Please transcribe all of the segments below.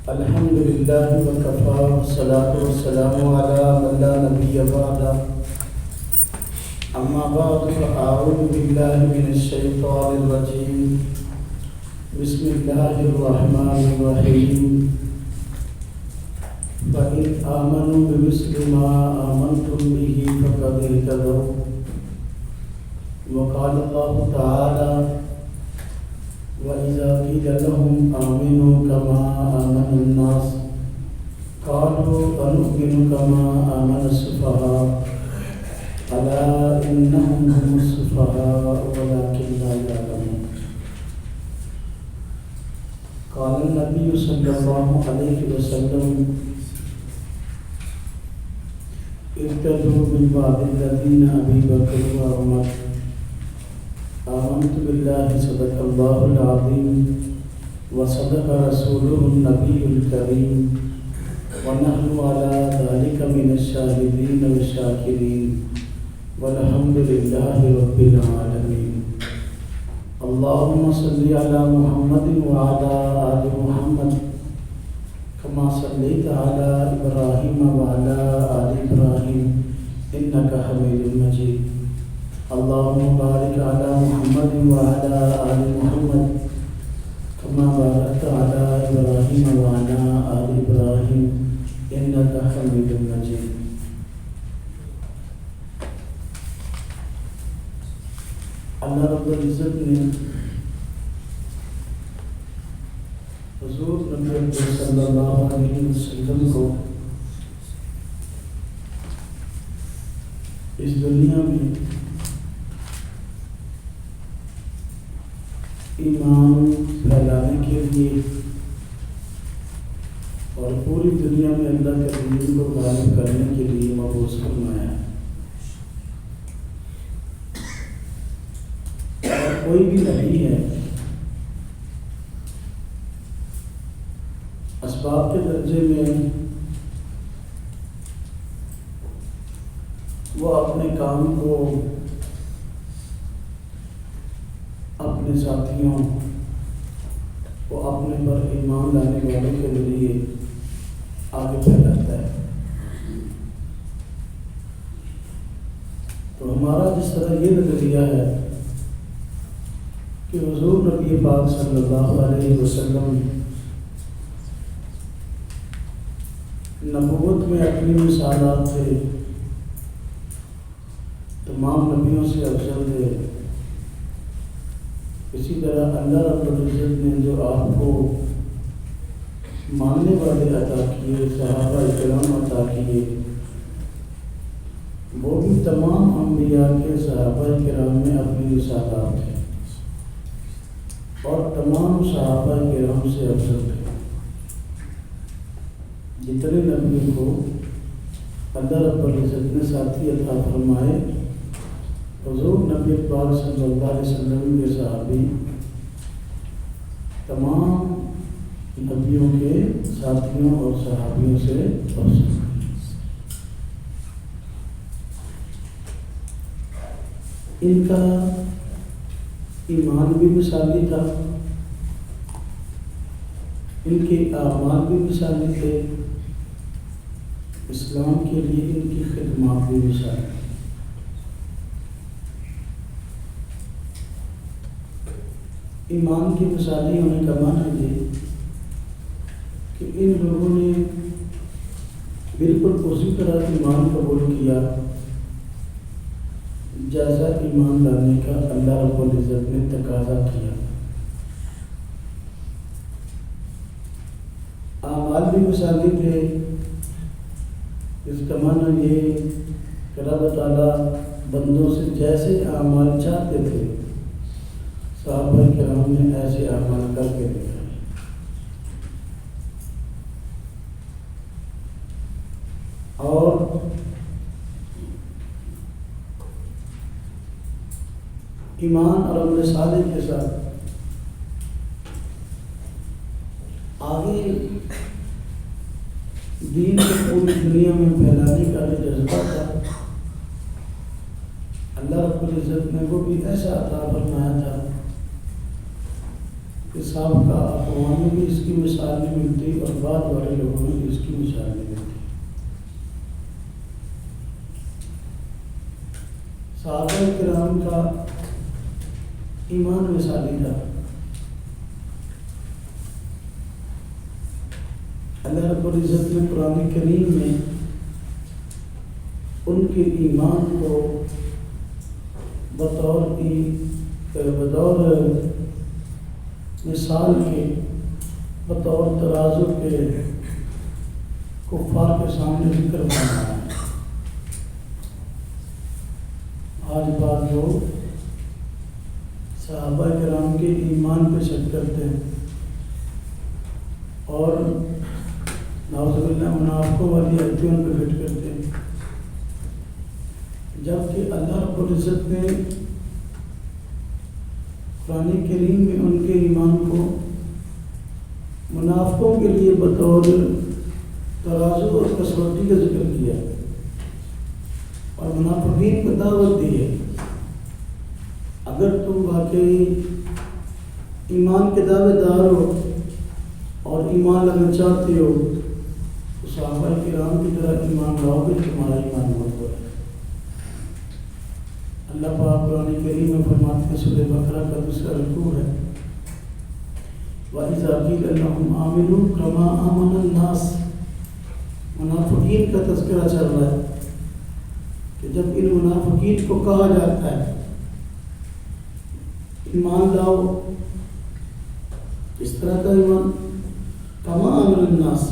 الحمد لله وكفى والصلاة والسلام على من لا نبي بعده أما بعد فأعوذ بالله من الشيطان الرجيم بسم الله الرحمن الرحيم فإن آمنوا بمثل ما آمنتم به فقد اهتدوا وقال الله تعالى وإذا قيل لهم آمنوا كما آمن الناس قالوا أنؤمن كما آمن السفهاء ألا إنهم هم السفهاء ولكن لا يعلمون. قال النبي صلى الله عليه وسلم ابتدوا من بعد الذين أبي بكر وعمر. آمنت بالله صدق الله العظيم وصدق رسوله النبي الكريم ونحن على ذلك من الشاهدين والشاكرين والحمد لله رب العالمين. اللهم صل على محمد وعلى آل محمد كما صليت على إبراهيم وعلى آل إبراهيم إنك حميد مجيد. اللهم بارك على محمد وعلى آل محمد كما باركت على إبراهيم وعلى آل إبراهيم إنك حميد مجيد. اللہ رب العزت نے حضور نبی صلی اللہ علیہ وسلم کو اس دنیا میں ایمان پھیلانے کے لیے اور پوری دنیا میں اللہ کے دین کو غالب کرنے کے لیے مبعوث فرمایا ہے. اور کوئی بھی نبی ہے اسباب کے درجے میں وہ اپنے کام کو اپنے ساتھیوں کو اپنے پر ایمان لانے والوں کے ذریعے آگے پھیلاتا ہے. تو ہمارا جس طرح یہ نظریہ ہے کہ حضور نبی پاک صلی اللہ علیہ وسلم نبوت میں اپنی مثالات سے تمام نبیوں سے افضل تھے، اسی طرح اللہ رب العزت نے جو آپ کو ماننے والے عطا کیے، صحابہ کرام عطا کیے، وہ بھی تمام انبیاء کے صحابہ کرام میں اپنی مثالات تھے اور تمام صحابہ کرام سے افضل تھے. جتنے نبیوں کو اللہ رب العزت نے ساتھی عطا فرمائے، حضور نبی پاک صلی اللہ علیہ وسلم کے صحابی تمام نبیوں کے ساتھیوں اور صحابیوں سے افضل. ان کا ایمان بھی مثالی تھا، ان کے اعمال بھی مثالی تھے، اسلام کے لیے ان کی خدمات بھی مثالی تھی. ایمان کی مثالی ہونے کا معنی یہ کہ ان لوگوں نے بالکل اسی طرح ایمان قبول کیا جیسا ایمان لانے کا اللہ رب العزت نے تقاضا کیا. اعمال بھی مثالی تھے، اس کا معنی یہ کہ رب تعالیٰ بندوں سے جیسے اعمال چاہتے تھے صحابہ کرام نے ایسے اعمال کر کے دکھائے. اور ایمان اور عمل صالح کے ساتھ آگے دین کو پوری دنیا میں پھیلانے کا جو جذبہ تھا، اللہ رب العزت نے وہ بھی ایسا عطا فرمایا تھا کہ سابقہ اقوام میں بھی اس کی مثال نہیں ملتی اور بعد والے لوگوں نے اس کی مثال نہیں دی تھی۔ صحابہ کرام کا ایمان مثالی تھا۔ اللہ رب العزت نے قرآن کریم میں ان کے ایمان کو بطور مثال کے، بطور ترازو کے کفار کے سامنے ذکر بنایا ہے۔ آج بعض لوگ صحابہ کرام کے ایمان پہ شک کرتے ہیں اور نعوذ باللہ منافقوں والی عقیدوں پہ فٹ کرتے ہیں، جبکہ اللہ رب العزت نے قرآن کریم میں ان کے ایمان کو منافقوں کے لیے بطور ترازو اور کسوٹی کا ذکر کیا اور منافقین کو دعوت دی ہے، اگر تم واقعی ایمان کے دعوے دار ہو اور ایمان لانا چاہتے ہو تو صحابہ کرام کی طرح ایمان لاؤ گے، تمہارا ایمان بہت بڑا ہے۔ اللہ پاک قرآن کریم میں فرماتے ہیں، سورہ بقرہ کا دوسرا رکوع ہے، وَإِذَا قِيلَ لَهُمْ آمِنُوا كَمَا آمَنَ النَّاسُ۔ منافقین کا تذکرہ چل رہا ہے کہ جب ان منافقین کو کہا جاتا ہے ایمان لاؤ، اس طرح کا ایمان کما آمن الناس،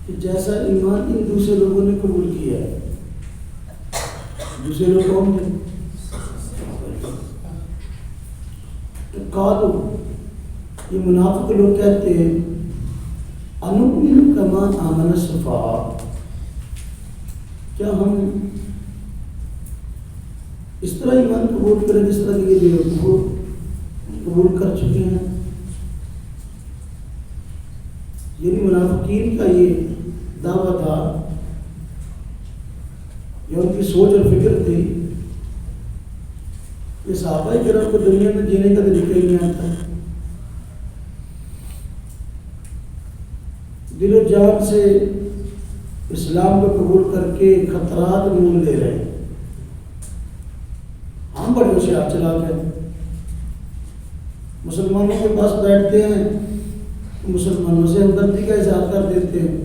کہ جیسا ایمان ان دوسرے لوگوں نے قبول کیا ہے۔ دوسرے لوگ کون تھے؟ تو قالو، یہ منافق لوگ کہتے ہیں، انؤمن کما آمن السفہاء، کیا ہم اس طرح ایمان قبول کریں جس طرح کہ یہ بیوقوف قبول کر چکے ہیں؟ یعنی منافقین کا یہ دعویٰ تھا، یہ ان کی سوچ اور فکر تھی کہ صحابہ کرام کو دنیا میں جینے کا طریقہ ہی نہیں آتا، دل و جان سے اسلام کو قبول کر کے خطرات مول لے رہے ہیں، ہم بڑے ہوشیار چلا کے مسلمانوں کے پاس بیٹھتے ہیں، مسلمانوں سے ہمدردی کا اظہار کر دیتے ہیں،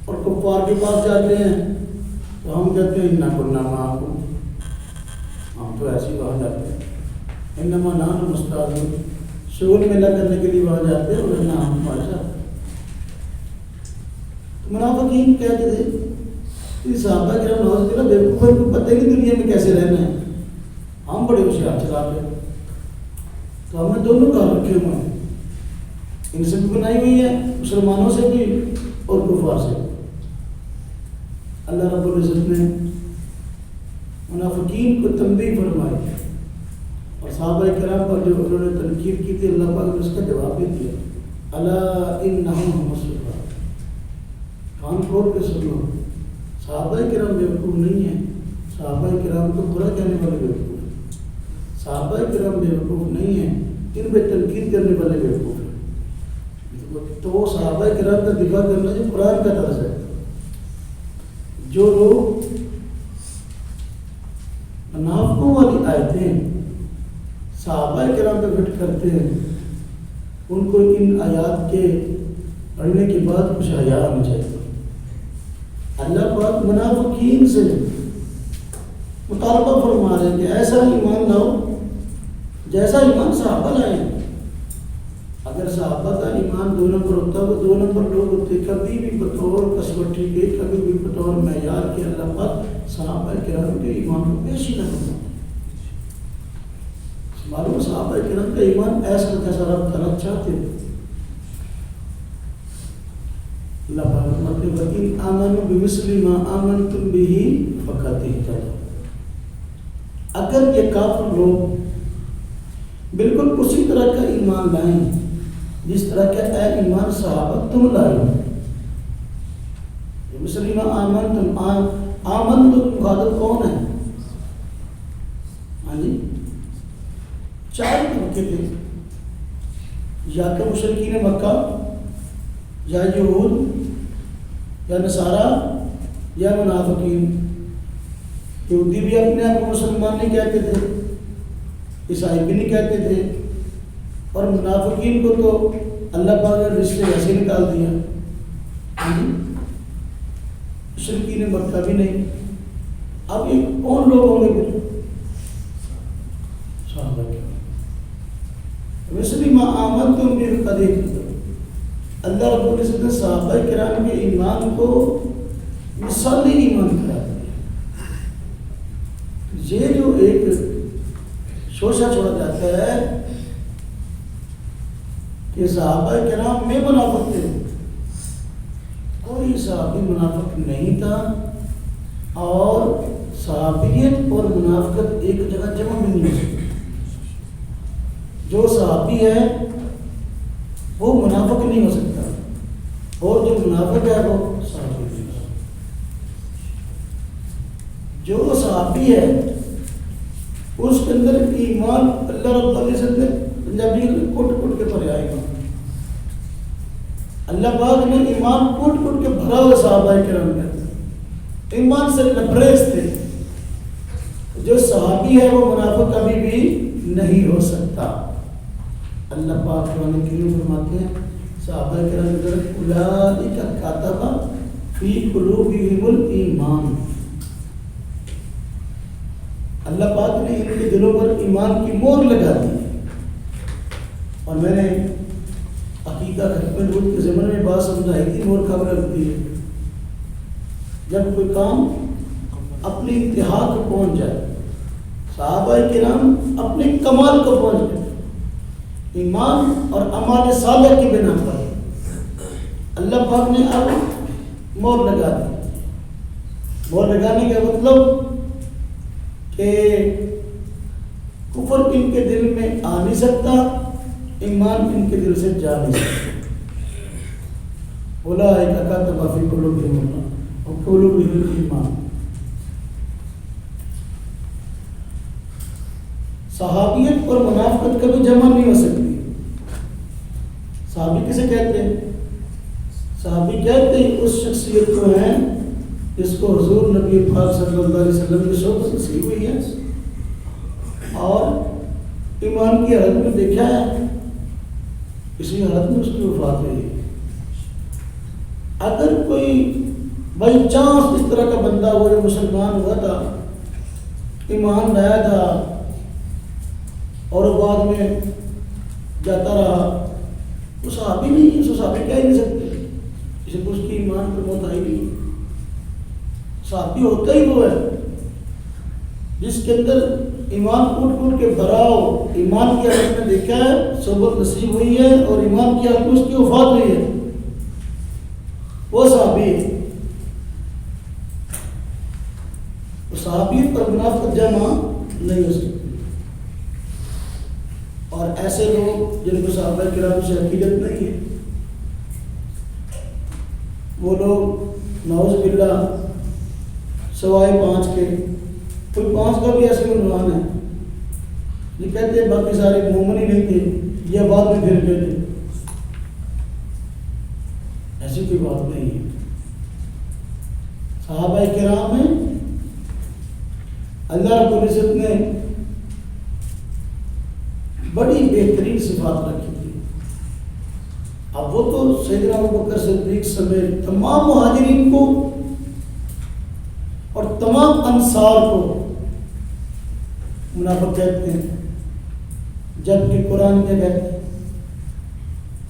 اور کفار کے پاس جاتے ہیں تو ہم کہتے ہیں اِنَّا كُنَّا مَعَكُمْ، ہم تو ایسے ہی وہاں جاتے ہیں، اِنَّمَا نَحْنُ مُسْتَهْزِئُونَ، شغل میلہ کرنے کے لیے وہاں جاتے ہیں، اور نہ ہم وہاں جاتے ہیں۔ منافقین کہتے تھے کہ صحابہ کرام نعوذ باللہ بیوقوف کو پتہ نہیں دنیا میں کیسے رہنا ہے، ہم بڑے ہوشیار چلاتے ہیں، تو ہمیں دونوں کام رکھے ہوئے ہیں، ان سے بھی بنائی ہوئی ہے، مسلمانوں سے بھی اور کفار سے۔ اللہ رب العزت نے منافقین کو تنبیہ فرمائی اور صحابہ کرام پر جو انہوں نے تنقید کی تھی، اللہ پاک نے اس کا جواب بھی دیا، الا انہم هم الصفوہ، کان کھول کے سنو، صحابہ کرام بیوقوف نہیں ہیں، صحابہ کرام کو برا کہنے والے بیوقوف ہیں، صحابہ کرام بیوقوف نہیں ہیں، ان پہ تنقید کرنے والے بیوقوف ہیں۔ تو صحابہ کرام کا دفاع کرنا جو قرآن کا طرز ہے، جو لوگ منافقوں والی آیتیں صحابہ کرام پہ فٹ کرتے ہیں، ان کو ان آیات کے پڑھنے کے بعد کچھ حیا آنی چاہیے۔ اللہ پاک منافقین سے مطالبہ فرما رہے ہیں کہ ایسا ایمان لاؤ جیسا ایمان صحابہ لائے ہیں۔ اگر صحابہ کا ایمان 2 نمبر ہوتا، وہ 2 نمبر لوگ ہوتے، کبھی بھی بطور کسوٹی کے، کبھی بھی بطور معیار کے اللہ پاک صحابہ کرام کے ایمان کو پیش ہی نہ کرنا۔ معلوم صحابہ کرام کا ایمان ایسا جیسا رب تعالیٰ چاہتے تھے۔ اللہ پاک فرماتے ہیں وَإِنْ آمَنُوا بِمِثْلِ مَا آمَنْتُمْ بِهِ فَقَدِ اهْتَدَوْا، اگر یہ کافر لوگ بالکل اسی طرح کا ایمان لائیں جس طرح کا اے ایمان صحابہ تم لائے ہو، بِمِثْلِ مَا آمَنْتُمْ، آمن تو مخاطب کون ہے؟ ہاں جی، 4 طبقے تھے، یا کہ مشرکین مکہ یا یہود یا نصارہ یا منافقین. یہودی بھی اپنے آپ کو مسلمان نہیں کہتے تھے, عیسائی بھی نہیں کہتے تھے, اور منافقین کو تو اللہ پاک نے رشتے ایسے نکال دیا. مشرکین مکہ بھی نہیں. اب یہ کون لوگ ہوں گے؟ صحابہ کرام. مثل ما آمنتم به قریب. اللہ رب العزت نے صحابہ کرام کے ایمان کو مثالی ایمان قرار دیا. یہ جو ایک شوشہ چھوڑا جاتا ہے کہ صحابہ کرام میں منافق تھے, کوئی صحابی منافق نہیں تھا, اور صحابیت اور منافقت ایک جگہ جمع بھی نہیں ہو سکتی. جو صحابی ہے وہ منافق نہیں ہو سکتا, اور جو منافق ہے وہ صحابی نہیں ہو سکتا. جو صحابی ہے اس کے اندر ایمان اللہ رب العزت نے پنجابی کوٹ کوٹ کے بھرا ہے. اللہ پاک نے ایمان کوٹ کوٹ کے بھرا ہوا صحابہ کرام میں. ایمان سے لبریز تھے. جو صحابی ہے وہ منافق کبھی بھی نہیں ہو سکتا. اللہ پاک قرآن کریم فرماتے ہیں صحابہ کرام اولئک کتب فی قلوبہم الایمان. اللہ پاک نے ان کے دلوں پر ایمان کی مہر لگا دی. اور میں نے عقیدہ ختم الوجود کے زمانے میں بات سمجھائی تھی, مہر کب لگتی ہے؟ جب کوئی کام اپنی انتہا کو پہنچ جائے. صحابہ کرام اپنے کمال کو پہنچ گئے ایمان اور اعمال صالح کی بنا پر. اللہ پاک نے اب مہر لگا دی. مہر لگانے کا مطلب کہ کفر ان کے دل میں آ نہیں سکتا, ایمان ان کے دل سے جا نہیں سکتا. اولئک کتب فی قلوبہم الایمان. صحابیت اور منافقت کبھی جمع نہیں ہو سکتی. صحابی کسے کہتے ہیں؟ صحابی کہتے ہیں اس شخصیت کو ہیں جس کو حضور نبی پاک صلی اللہ علیہ وسلم کی صحبت نصیب ہوئی ہے اور ایمان کی حالت میں دیکھا ہے, اسی حالت میں اس کی وفات ہوئی ہے. اگر کوئی بائی چانس اس طرح کا بندہ ہو جو مسلمان ہوا تھا, ایمان لایا تھا, اور بعد میں جاتا رہا, وہ صحابی نہیں ہے. اسے صحابی کہہ نہیں سکتے, اسے اس کی ایمان پر موت آئی نہیں. صحابی ہوتا ہی وہ ہے جس کے اندر ایمان کوٹ کوٹ کے بھرا ہو, ایمان کی حالت میں دیکھا ہے, صحبت نصیب ہوئی ہے, اور ایمان کی حالت میں اس کی وفات ہوئی ہے, وہ صحابی ہے. صحابیت پر منافقت جمع نہیں ہو سکتی. اور ایسے لوگ جن کو صحابہ کرام سے عقیدت نہیں ہے, وہ لوگ نعوذ باللہ سوائے 5 کے, کوئی 5 کا بھی ایسے عنوان ہے, یہ کہتے ہیں باقی سارے مومن ہی نہیں تھے, یہ بات میں پھر گئے تھے. ایسی کوئی بات نہیں ہے. صحابہ کرام میں اللہ رب العزت نے بڑی بہترین صفات رکھی تھی. اب وہ تو سیدنا ابوبکر صدیق سمیت تمام مہاجرین کو اور تمام انصار کو منافق کہتے ہیں, جبکہ قرآن کیا کہتے ہیں؟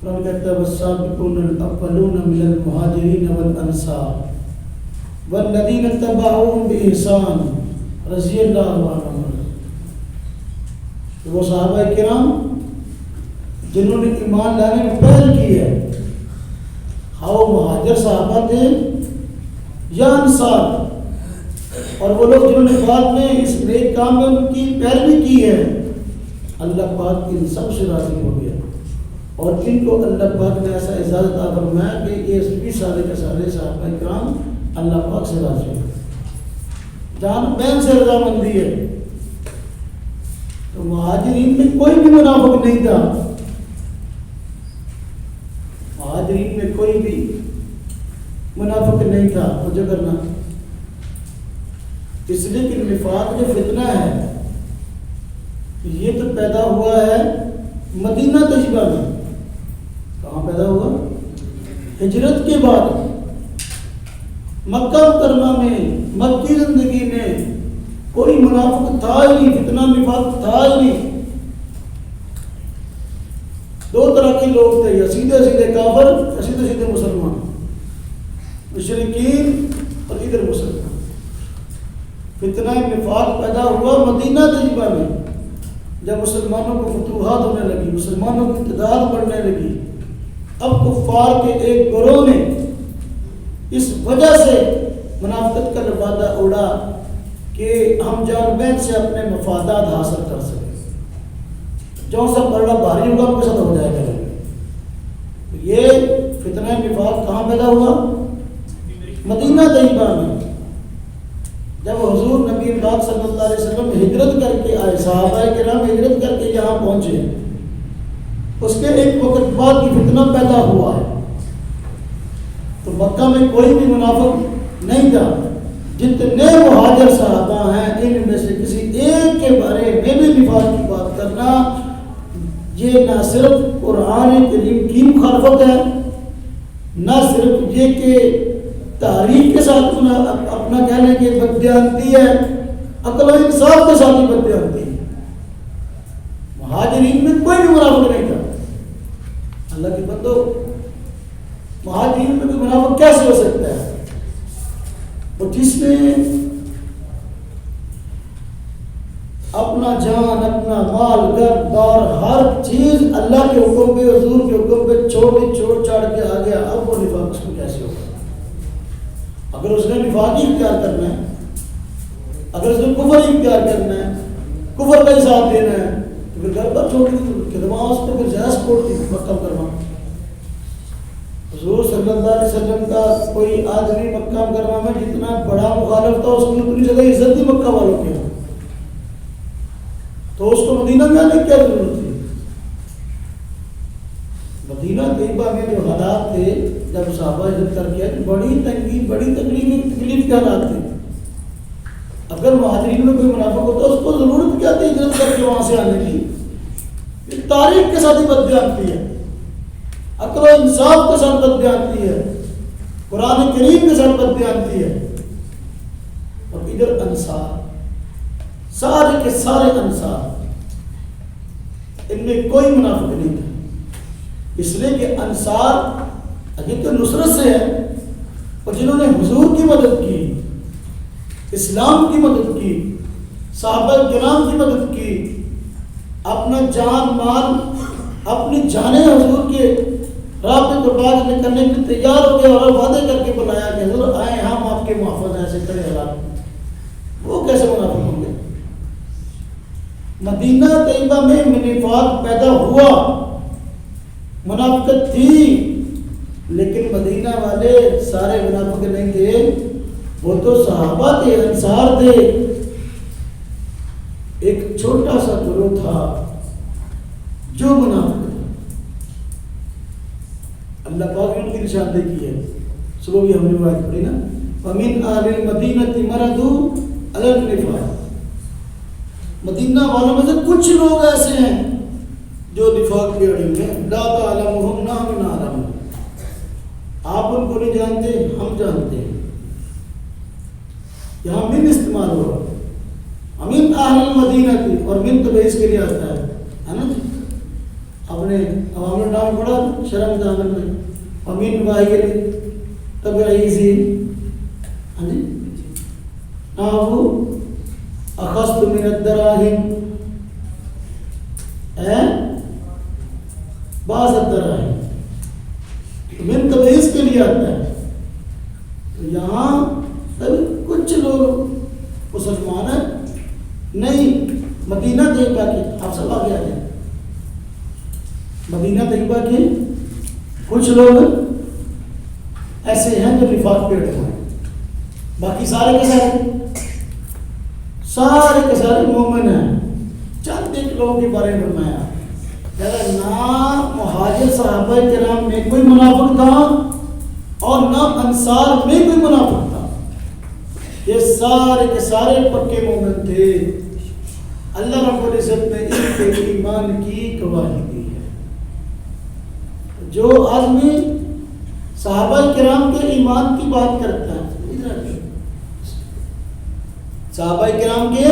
قرآن کہتا ہے والسابقون الاولون من المہاجرین والانصار والذین اتبعوهم بإحسان رضی اللہ عنہم. وہ صحابہ کرام جنہوں نے ایمان لانے میں پہل کی ہے, ہاں مہاجر صحابہ تھے یا انصار, اور وہ لوگ جنہوں نے بعد میں اس نیک کام میں ان کی پیروی کی ہے, اللہ پاک ان سب سے راضی ہو گیا. اور ان کو اللہ پاک نے ایسا اعزاز عطا فرمایا کہ یہ بھی سارے کے سارے صحابہ کرام اللہ پاک سے راضی ہو, جان بین سے رضامندی ہے. تو مہاجرین میں کوئی بھی منافق نہیں تھا. مہاجرین میں کوئی بھی منافق نہیں تھا مجھے کرنا، اس لیے کہ نفاق جو فتنہ ہے یہ تو پیدا ہوا ہے مدینہ طیبہ میں. کہاں پیدا ہوا؟ ہجرت کے بعد. مکہ مکرمہ میں مکی زندگی میں کوئی منافق تھا ہی نہیں، فتنہ نفاق تھا ہی نہیں. دو طرح کے لوگ تھے، یا سیدھے سیدھے کافر یا سیدھے سیدھے مسلمان، مشرکین اور ادھر مسلمان. فتنہ نفاق پیدا ہوا مدینہ طیبہ میں جب مسلمانوں کو فتوحات ہونے لگی، مسلمانوں کی تعداد بڑھنے لگی. اب کفار کے ایک گروہ نے اس وجہ سے منافقت کا لبادہ اڑا کہ ہم جان بین سے اپنے مفادات حاصل کر سکیں، جو سب بڑا بھاری ہوگا ان کے ساتھ ہو جائے کریں گے. یہ فتنہ نفاق کہاں پیدا ہوا؟ مدینہ طیبہ میں. جب حضور نبی پاک صلی اللہ علیہ وسلم ہجرت کر کے آئے، صحابہ کرام ہجرت کر کے یہاں پہنچے، اس کے ایک وقت بعد کی فتنہ پیدا ہوا ہے. تو مکہ میں کوئی بھی منافق نہیں تھا. جتنے مہاجر صحابہ ہیں ان میں سے کسی ایک کے بارے میں بھی نفاق کی بات کرنا یہ نہ صرف قرآن کریم کی مخالفت ہے، نہ صرف یہ کہ تاریخ کے ساتھ اپنا کہنے کی بددیانتی ہے، عقل و انصاف کے ساتھ ہی بددیانتی ہے. مہاجرین میں کوئی بھی منافق نہیں تھا. اللہ کے بندو، مہاجرین میں کوئی منافق کیسے ہو سکتا ہے؟ اور جس نے اپنا جان، اپنا مال، گھر بار، ہر چیز اللہ کے حکم پہ، حضور کے حکم پہ چھوڑ چھاڑ کے آ گیا، اب وہ نفاق اس کو کیسے ہوگا؟ اگر اس نے نفاق ہی اختیار کرنا ہے، اگر اس نے کفر ہی اختیار کرنا ہے، کفر کا ہی ساتھ دینا ہے، تو پھر گھر پر چھوڑ کے نماز کو پھر زیادہ سپورٹ کی مکہ کرنا. حضور صلی اللہ علیہ وسلم کا کوئی آدمی مکہ کرنا میں جتنا بڑا مخالف تھا اس کو اتنی زیادہ عزت تھی مکہ والوں کے، تو اس کو مدینہ میں آنے کی کیا ضرورت تھی؟ مدینہ طیبہ میں جو حالات تھے جب صحابہ ہجرت کر کے بڑی تنگی، بڑی تکلیف کے حالات تھے. اگر مہاجرین میں کوئی منافق ہوتا اس کو ضرورت کیا تھی ہجرت کر کے وہاں سے آنے کی؟ یہ تاریخ کے ساتھ ہی بددیانتی ہے، عقل و انصاف کے ساتھ بددیانتی ہے، قرآن کریم کے ساتھ بددیانتی ہے. اور ادھر انصار، سارے کے سارے انصار، ان میں کوئی منافق نہیں تھا. اس لیے کہ انصار یہ تو نصرت سے ہے، اور جنہوں نے حضور کی مدد کی، اسلام کی مدد کی، صحابہ کرام کی مدد کی، اپنا جان مال، اپنی جانیں حضور کے راہ پہ قربان کرنے کے تیار ہو گئے اور وعدے کر کے بلایا کہ حضور آئے ہم آپ کے محفوظ ہیں، ایسے کرے حالات، وہ کیسے منافق ہوں گے؟ مدینہ طیبہ میں نفاق پیدا ہوا، منافقت تھی، لیکن مدینہ والے سارے منافق نہیں تھے، وہ تو صحابہ تھے، انصار تھے. ایک چھوٹا سا گروہ تھا جو منافق تھا. اللہ پاک نے ان کی نشاندہی کی ہے. صبح بھی ہم نے بات پڑھی نا، وَمِنْ أَهْلِ الْمَدِينَةِ مَرَضُوا عَلَى النِّفَاقِ. مدینہ والوں میں سے کچھ لوگ ایسے ہیں جو نفاق کے اڑے ہوئے ہیں. لا تعلمهم نحن نعلمهم. آپ ان کو نہیں جانتے، ہم جانتے ہیں. یہاں من استعمال ہوا، امین اہل المدینہ کی، اور من تو اس کے لیے آتا ہے نا جی. آپ نے عوام النام پڑھا شرم دامن میں، امین واحد تبعیزی، ہاں جی، ناہو اخذت من الدراہم، بعض الدراہم، من تبعیض کے لیے آتا ہے. تو یہاں کچھ لوگ مسلمان ہیں نہیں. مدینہ طیبہ کے آپ سب آگے آ جائیں. مدینہ طیبہ کے کچھ لوگ ایسے ہیں جو نفاق پہ اڑے ہوئے ہیں. باقی سارے کے سارے مومن ہیں. چند ایک لوگوں کے بارے میں فرمایا نہ مہاجر صحابہ کرام میں کوئی منافق تھا اور نہ انصار میں کوئی منافق تھا. یہ سارے کے سارے پکے مومن تھے. اللہ رب العزت نے ان کے ایمان کی گواہی دی ہے. جو آدمی صحابہ کرام کے ایمان کی بات کرتا ہے، صحابہ کرام کے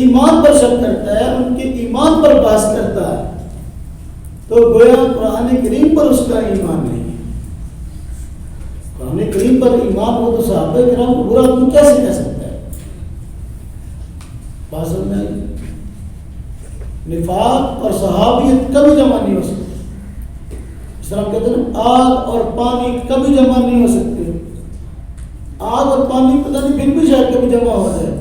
ایمان پر شک کرتا ہے، ان کے ایمان پر بحث کرتا ہے، تو گویا قرآن کریم پر اس کا ایمان نہیں ہے. قرآن کریم پر ایمان ہو تو صحابہ کرام کو برا آدمی کیسے کہہ سکتا ہے؟ بات سمجھ میں آئی؟ نفاق اور صحابیت کبھی جمع نہیں ہو سکتی. اس طرح ہم کہتے ہیں آگ اور پانی کبھی جمع نہیں ہو سکتے. آگ اور پانی پتہ نہیں پھر بھی شاید کبھی جمع ہو جائے،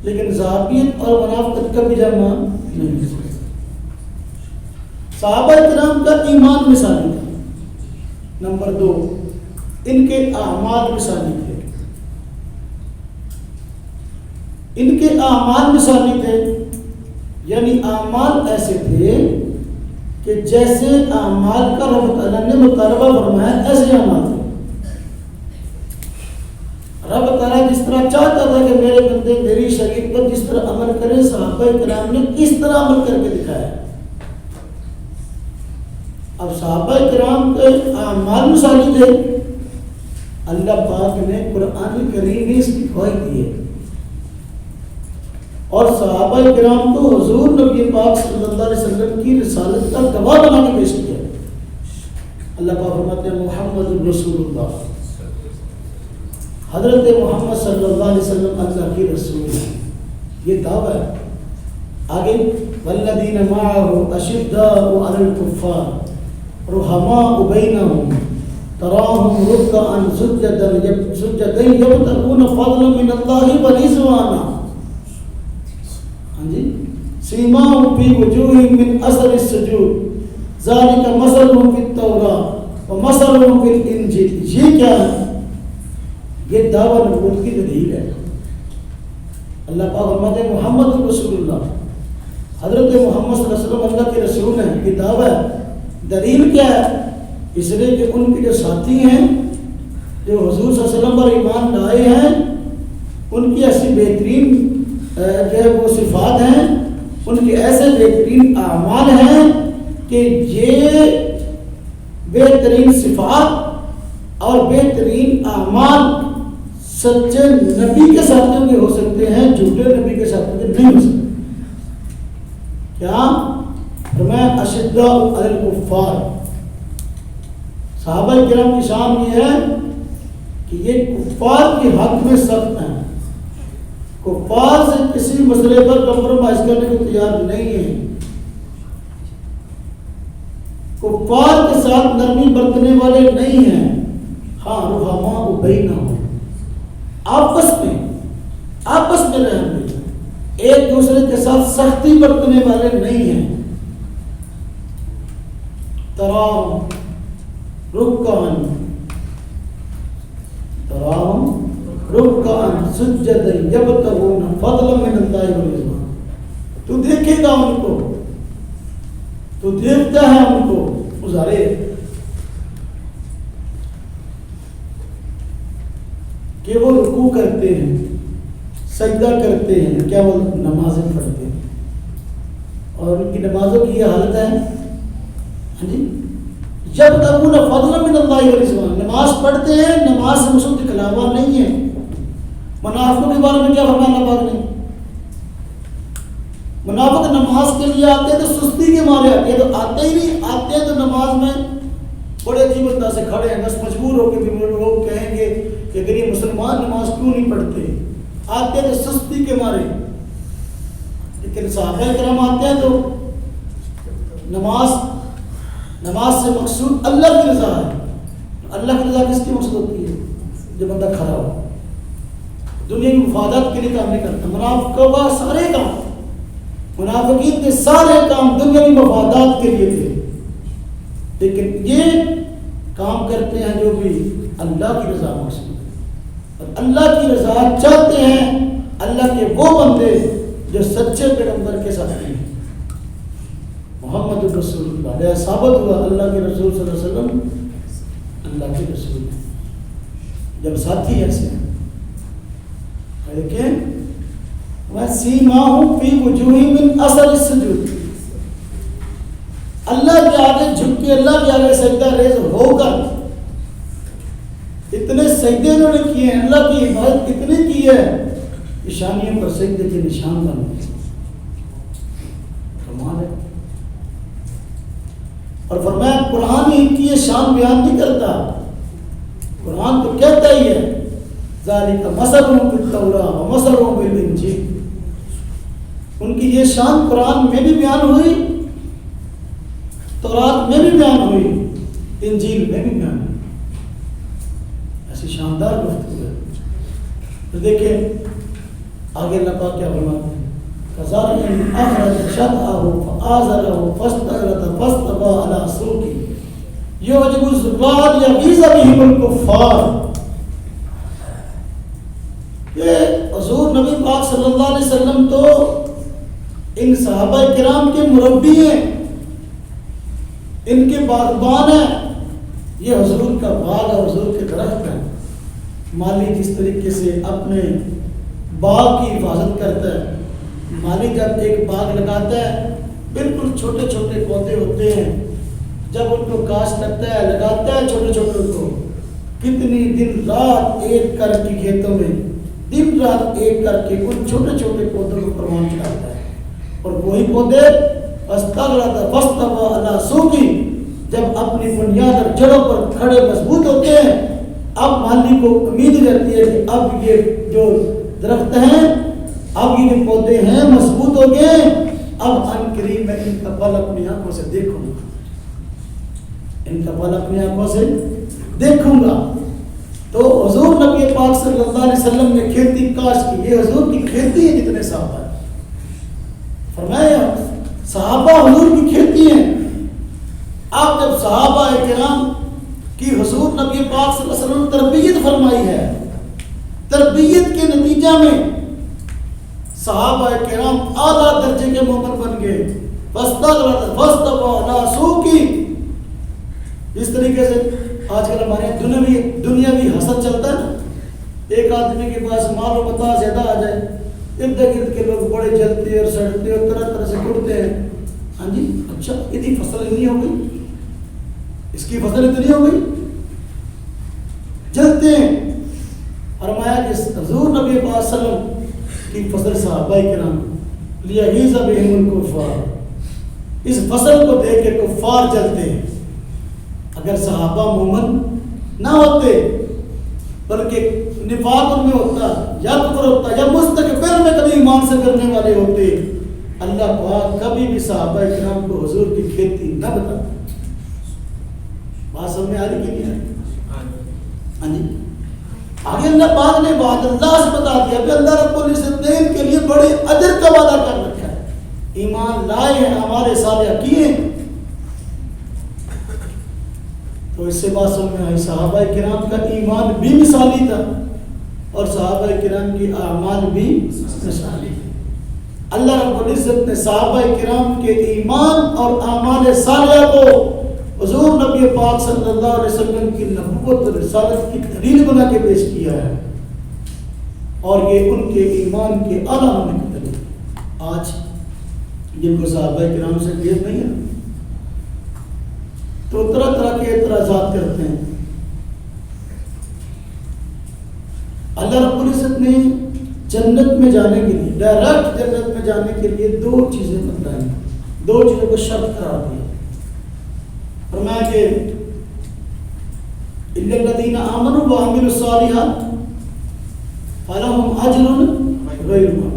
لیکن صحابیت اور منافقت کبھی جمع نہیں ہو سکتی. صحابہ کرام کا ایمان مثالی تھا. نمبر 2، ان کے اعمال مثالی تھے. ان کے اعمال مثالی تھے، یعنی اعمال ایسے تھے کہ جیسے اعمال کا رب تعالیٰ نے مطالبہ فرمایا ایسے اعمال تھے. رب تعالیٰ جس طرح چاہتا تھا کہ میرے بندے میری شریعت پر جس طرح عمل کریں، صحابہ کرام نے اس طرح عمل کر کے دکھایا. اب صحابہ کرام کے اعمال مثالی تھے. اللہ پاک نے قرآن کریم میں اس کی گواہی دی ہے، اور صحابہ کرام کو حضور نبی پاک صلی اللہ علیہ وسلم کی رسالت کا گواہ بنا کے پیش کیا. اللہ پاک فرماتے ہیں محمد رسول اللہ، حضرت محمد صلی اللہ علیہ وسلم اللہ کی رسول ہے. یہ دعویٰ ہے. آگے والذین معه اشداء علی الکفار رحماء بینہم تراہم رکعا سجدا یبتغون فضلا من اللہ ورضوانا. ہاں جی، سیماہم فی وجوہہم من اثر السجود ذالک مثلہم فی التوراۃ ومثلہم فی الانجیل. یہ کیا ہے؟ یہ دعویٰ نبوت کی دلیل ہے. اللہ پاک فرماتے ہیں محمد رسول اللہ، حضرت محمد صلی اللہ علیہ وسلم اللہ کے رسول ہیں. یہ دعویٰ ہے. دلیل کیا ہے؟ اس لیے کہ ان کے جو ساتھی ہیں جو حضور صلی اللہ علیہ وسلم پر ایمان لائے ہیں، ان کی ایسی بہترین جو ہے وہ صفات ہیں، ان کے ایسے بہترین اعمال ہیں کہ یہ بہترین صفات اور بہترین اعمال سچے نبی کے ساتھیوں کے ہو سکتے ہیں، جھوٹے نبی کے ساتھیوں کے نہیں ہو سکتے. کیا؟ تو میں اشداء علی الکفار. صحابہ کرام کی شان یہ ہے کہ یہ کفار کے حق میں سخت ہیں. کفار سے کسی مسئلے پر کمپرومائز کرنے کو تیار نہیں ہے. کفار کے ساتھ نرمی برتنے والے نہیں ہیں. ہاں رحماء بینہم، آپس میں رہنے، ایک دوسرے کے ساتھ سختی برتنے والے نہیں ہیں. تراہم رکعا سجدا یبتغون فضلا من اللہ ورضوانا. تو دیکھے گا ان کو، تو دیکھتا ہے ان کو گزارے کہ وہ رکوع کرتے ہیں، سجدہ کرتے ہیں، کیا وہ نمازیں پڑھتے ہیں، اور ان کی نمازوں کی یہ حالت ہے ہاں جی یبتغون فضلا من اللہ ورضوانا. نماز پڑھتے ہیں، نماز سے مسلم دکھلاوا نہیں ہے. منافقوں کے بارے میں کیا فرمایا اللہ پاک نے؟ منافق نماز کے لیے آتے ہیں تو سستی کے مارے آتے ہیں، تو آتے ہی نہیں، آتے ہیں تو نماز میں بڑے عجیب انداز سے کھڑے ہیں، بس مجبور ہو کے بھی لوگ کہیں گے کہ اگر یہ مسلمان نماز کیوں نہیں پڑھتے. آتے ہیں تو سستی کے مارے. لیکن صحابہ کرام آتے ہیں تو نماز سے مقصود اللہ کی رضا ہے. اللہ کی رضا کس کی مقصد ہوتی ہے؟ جو بندہ کھڑا ہو، دنیا کی مفادات کے لیے کام نہیں کرتا. منافقوں کا سارے کام، منافقین کے سارے کام دنیا کی مفادات کے لیے تھے، لیکن یہ کام کرتے ہیں جو بھی اللہ کی رضا مقصود ہے. اور اللہ کی رضا چاہتے ہیں اللہ کے وہ بندے جو سچے پیغمبر کے ساتھ ہیں. محمد رسول اللہ، یہ ثابت ہوا اللہ کے رسول صلی اللہ علیہ وسلم اللہ کے رسول ہیں۔ جب ساتھی ایسے ہیں دیکھیں وَسِيمَاهُمْ فِي وُجُوهِهِمْ مِنْ أَثَرِ السُّجُودِ، اللہ کے آگے جھک کے اللہ کے آگے سجدہ ریز ہو کر اتنے سجدے انہوں نے کیے ہیں، اللہ کی عبادت اتنی کی ہے، نشانیوں پر سجدے کے نشان بن گئے، کمال ہے۔ اور فرمایا قرآن ہی کی یہ شان بیان نہیں کرتا، قرآن تو کہتا ہی ہے ذالک مثلهم فی التوراۃ ومثلهم فی الانجیل، ان کی یہ شان قرآن میں بھی بیان ہوئی، تورات میں بھی بیان ہوئی، انجیل میں بھی بیان ہوئی، ایسی شاندار گفتگو ہے۔ تو دیکھیں آگے اللہ پاک کیا فرماتے ہیں، کذالک اخرج شطأہ فآزرہ فاستغلظ فاستوى علی سوقہ یعجب الزباد یغیظ بہم الکفار۔ یہ حضور نبی پاک صلی اللہ علیہ وسلم تو ان صحابہ کرام کے مربی ہیں، ان کے باغبان ہیں، یہ حضور کا باغ ہے، حضور کے درخت ہیں۔ مالی جس طریقے سے اپنے باغ کی حفاظت کرتا ہے، مالی جب ایک باغ لگاتا ہے بالکل چھوٹے چھوٹے پودے ہوتے ہیں، جب ان کو کاشت لگتا ہے لگاتا ہے چھوٹے چھوٹے کو، کتنی دن رات ایک کر کے کھیتوں میں دن رات ایک کر کے ان چھوٹے چھوٹے پودوں کو پروان چڑھاتا ہے، اور وہی پودے فاستوى علی سوقہ جب اپنی بنیاد اور جڑوں پر کھڑے مضبوط ہوتے ہیں، اب مالی کو امید رہتی ہے کہ اب یہ جو درخت ہیں، اب یہ جو پودے ہیں مضبوط ہو گئے، اب ان قریب میں ان کا پھل اپنی آنکھوں سے دیکھوں گا، ان کا پھل اپنی آنکھوں سے دیکھوں گا۔ تو حضور نبی پاک صلی اللہ علیہ وسلم نے کھیتی کاش کی، یہ حضور کی کھیتی ہے جتنے صحابہ ہیں، فرمایا صحابہ حضور کی کھیتی ہیں۔ آپ جب صحابہ کرام کی حضور نبی پاک صلی اللہ علیہ وسلم تربیت فرمائی ہے، تربیت کے نتیجہ میں صحابہ کرام اعلیٰ درجے کے مومن بن گئے۔ فاستوى علی سوقہ، اس طریقے سے آج کل ہمارے دنیاوی حسد چلتا ہے نا، ایک آدمی کے پاس مال و متاع زیادہ آ جائے، ارد گرد کے لوگ بڑے جلتے اور سڑتے اور طرح طرح سے اٹھتے ہیں، ہاں جی اچھا اتنی فصل اتنی ہو گئی، اس کی فصل اتنی ہو گئی، جلتے ہیں۔ فرمایا کہ حضور نبی پاک صلی اللہ علیہ وسلم کی فصل صحابہ کرام لیغیظ بہم الکفار، اس فصل کو دیکھ کے کفار جلتے ہیں۔ اگر صحابہ مومن نہ ہوتے بلکہ نفاق ان میں ہوتا یا کفر ہوتا یا مستقبل میں کبھی ایمان سے کرنے والے ہوتے، اللہ پاک کبھی بھی صحابہ کرام کو حضور کی کھیتی نہ بتاتا۔ بات سمجھ میں آ رہی کہ نہیں آ رہی؟ ہاں جی آگے اللہ پاک نے وعد اللہ سے بتا دیا کہ اللہ رب العزت نے ان کے لیے بڑے اجر کا وعدہ کر رکھا ہے، ایمان لائے ہیں، ہمارے صالح کیے۔ تو اس سے بات سمجھ میں آئی صحابہ کرام کا ایمان بھی مثالی تھا اور صحابہ کرام کی اعمال بھی مثالی تھے۔ اللہ رب العزت نے صحابہ کرام کے ایمان اور اعمال صالحہ کو حضور نبی پاک صلی اللہ علیہ وسلم کی نبوت اور رسالت کی دلیل بنا کے پیش کیا ہے، اور یہ ان کے ایمان کے اعلیٰ ہونے کی دلیل۔ آج جن کو صحابہ کرام سے قیاس نہیں ہے تو طرح طرح کے اعتراضات کرتے ہیں۔ اللہ رب العزت نے جنت میں جانے کے لیے، ڈائریکٹ جنت میں جانے کے لیے دو چیزیں بتائیں، دو چیزوں کو شرط قرار دیا۔ فرمایا کہ اِنَّ الَّذِينَ آمَنُوا وَعَمِلُوا الصَّالِحَاتِ فَلَهُمْ أَجْرٌ غَيْرُ مَمْنُونٍ،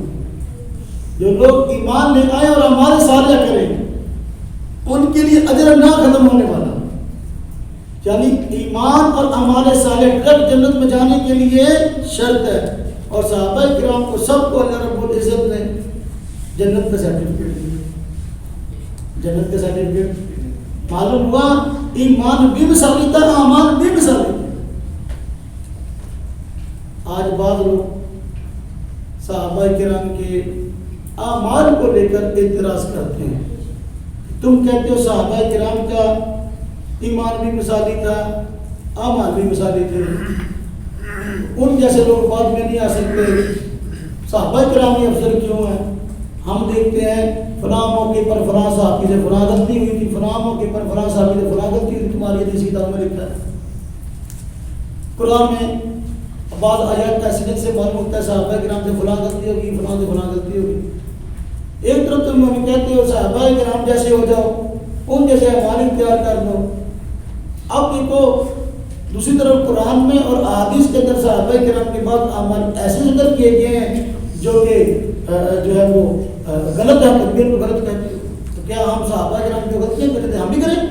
جو لوگ ایمان لے آئے اور اعمال صالحہ کریں ان کے لیے اجر نہ ختم ہونے والا، یعنی ایمان اور اعمال صالح ڈائریکٹ جنت میں جانے کے لیے شرط ہے۔ اور صحابہ کرام کو سب کو اللہ رب العزت نے جنت کا سرٹیفکیٹ دیا، جنت کا سرٹیفکیٹ۔ معلوم ہوا ایمان بھی مثالی تھا، اعمال بھی مثالی تھے۔ آج بعض لوگ صحابہ کرام کے اعمال کو لے کر اعتراض کرتے ہیں، تم کہتے ہو صحابہ کرام کا ایمان بھی مثالی تھا، اعمال بھی مثالی تھے، ان جیسے لوگ بعد میں نہیں آ سکتے، صحابہ کرام ہی افضل کیوں ہیں؟ ہم دیکھتے ہیں فلاں موقع پر فلاں صحابی سے فلاں غلطی ہوئی تھی، فلاں موقع پر فلاں صحابی سے فلاں غلطی ہوئی، تمہاری حدیث کتاب میں لکھا ہے۔ قرآن میں بعض آیات کا سند سے معلوم ہوتا ہے صحابہ کرام سے فلاں غلطی ہوگی، فلاں سے فلاں غلطی ہوگی۔ ایک طرف تم ہمیں کہتے ہو صحابہ کرام جیسے ہو جاؤ، ان جیسے اعمال اختیار کر لو۔ اب دیکھو دوسری طرف قرآن میں اور احادیث کے اندر صحابہ کرام کے بعد اعمال ایسے ذکر کیے گئے ہیں جو کہ جو ہے وہ غلط ہے، تکبیر کو غلط کہتے ہیں، تو کیا ہم صحابہ کرام جو غلطیاں کرتے تھے ہم بھی کریں؟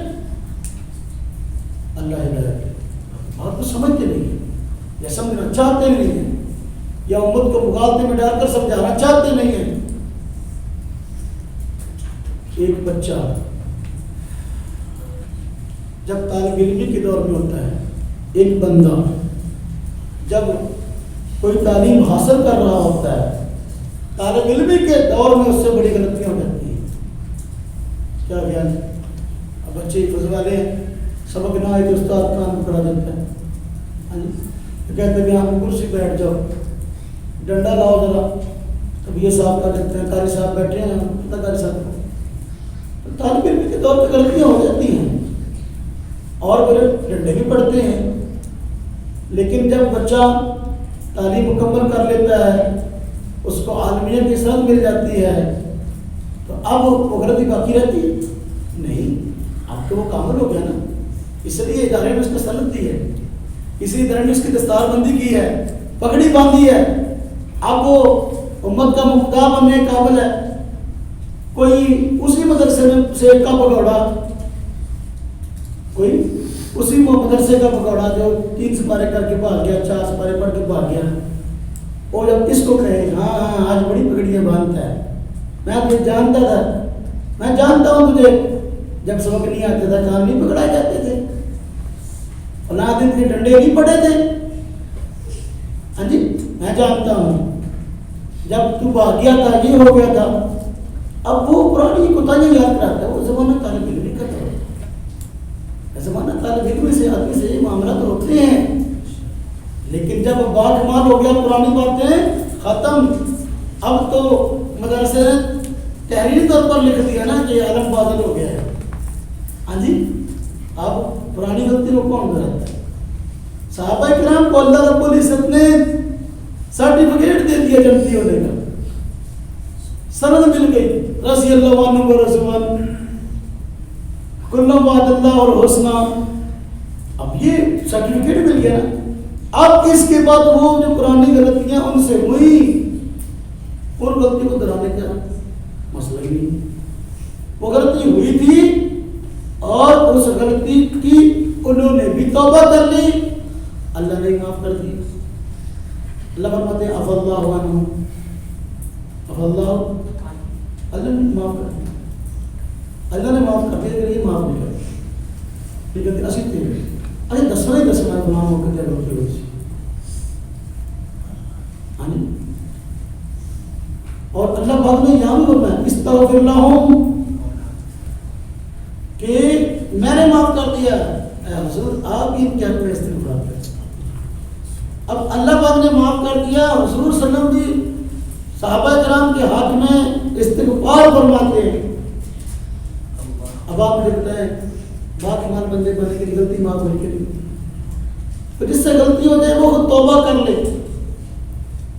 اللہ ہدایت، آپ کو سمجھتے نہیں ہیں یا سمجھنا چاہتے نہیں ہیں یا امت کو مغالطے میں ڈال کر سمجھانا چاہتے نہیں ہیں۔ ایک بچہ جب طالب علمی کے دور میں ہوتا ہے، ایک بندہ جب کوئی تعلیم حاصل کر رہا ہوتا ہے، طالب علمی کے دور میں اس سے بڑی غلطیاں ہو جاتی ہیں۔ کیا خیال ہے؟ اب بچے حفظ والے ہیں، سبق نہ آئے تو استاد کام پکڑا دیتا ہے، ہاں جی کہتے ہیں یہاں کرسی بیٹھ جاؤ، ڈنڈا لاؤ ذرا، کبھی یہ صاحب کر دیتے ہیں، قاری صاحب بیٹھے ہیں، پتہ قاری صاحب کو طالب علم کے دور پہ غلطیاں ہو جاتی ہیں اور پھر ڈنڈے بھی پڑتے ہیں، لیکن جب بچہ تعلیم مکمل کر لیتا ہے، اس کو عالمیت کی سند مل جاتی ہے، تو اب وہ غلطی باقی رہتی ہے نہیں، اب تو وہ کامل ہو گیا نا، اس لیے ادارے نے اس کو سند دی ہے، اسی ادارے نے اس کی دستار بندی کی ہے، پگڑی باندھی ہے، اب وہ امت کا مقتدا بننے قابل ہے۔ کوئی اسی مدرسے میں سے کا پکوڑا، کوئی اسی مدرسے کا پکوڑا جو 3 سپارے کر کے بھاگ گیا، 4 سپارے پڑھ کے بھاگ گیا، اور جب اس کو کہے ہاں ہاں آج بڑی پگڑیاں باندھتا ہے، میں تجھے جانتا تھا، میں جانتا ہوں تجھے، جب سبق نہیں آتے تھا کام نہیں پکڑائے جاتے تھے، فلاں دن کے ڈنڈے نہیں پڑے تھے، ہاں جی میں جانتا ہوں، جب تو بھاگ گیا تھا یہ ہو گیا تھا۔ اب وہ پرانی کوتاہیاں یاد کراتا ہے، وہ زمانہ طالب علم کا تھا، زمانہ طالب علم سے آدمی سے یہ معاملات ہوتے ہیں، لیکن جب باکمال ہو گیا پرانی باتیں ختم، اب تو مدرسے نے تحریری طور پر لکھ دیا نا کہ علم بادل ہو گیا ہے، ہاں جی اب پرانی غلطی کو کون کراتا ہے؟ صحابہ کرام کو اللہ رب العزت نے سرٹیفکیٹ دے دیا جنتی ہونے کا، سند مل گئی، رضی اللہ عنہ و رضوان کل وعد اللہ اور حسنہ، اب یہ سرٹیفکیٹ مل گیا نا۔ اب اس کے بعد وہ جو پرانی غلطیاں ان سے ہوئی، اور غلطی کو دہرانے کا مسئلہ ہی نہیں، وہ غلطی ہوئی تھی اور اس غلطی کی انہوں نے بھی توبہ کر لی، اللہ نے معاف کر دی۔ اللہ فرماتے ہیں عفا اللہ عنہ، عفا اللہ نے معاف کر دیا، اللہ نے معاف کر دیا، یہ معاف نہیں کرتا، لیکن اسی تھے ارے دسنا ہی دسنا گناہ ہو کے دل ہوتی ہوئی، اور اللہ پاک نے یہاں بھی فرمایا استغفر لہم، کہ میں نے معاف کر دیا، اے حضور آپ ہی کیا کوئی استغفار کریں۔ اب اللہ پاک نے معاف کر دیا، حضور صلی اللہ علیہ وسلم صحابہ کرام کے حق میں استغفار فرماتے ہیں۔ اب آپ مجھے بتائیں باکمال بندے بنے کی غلطی معاف ہونے کے لیے، تو جس سے غلطی ہو جائے وہ خود توبہ کر لے،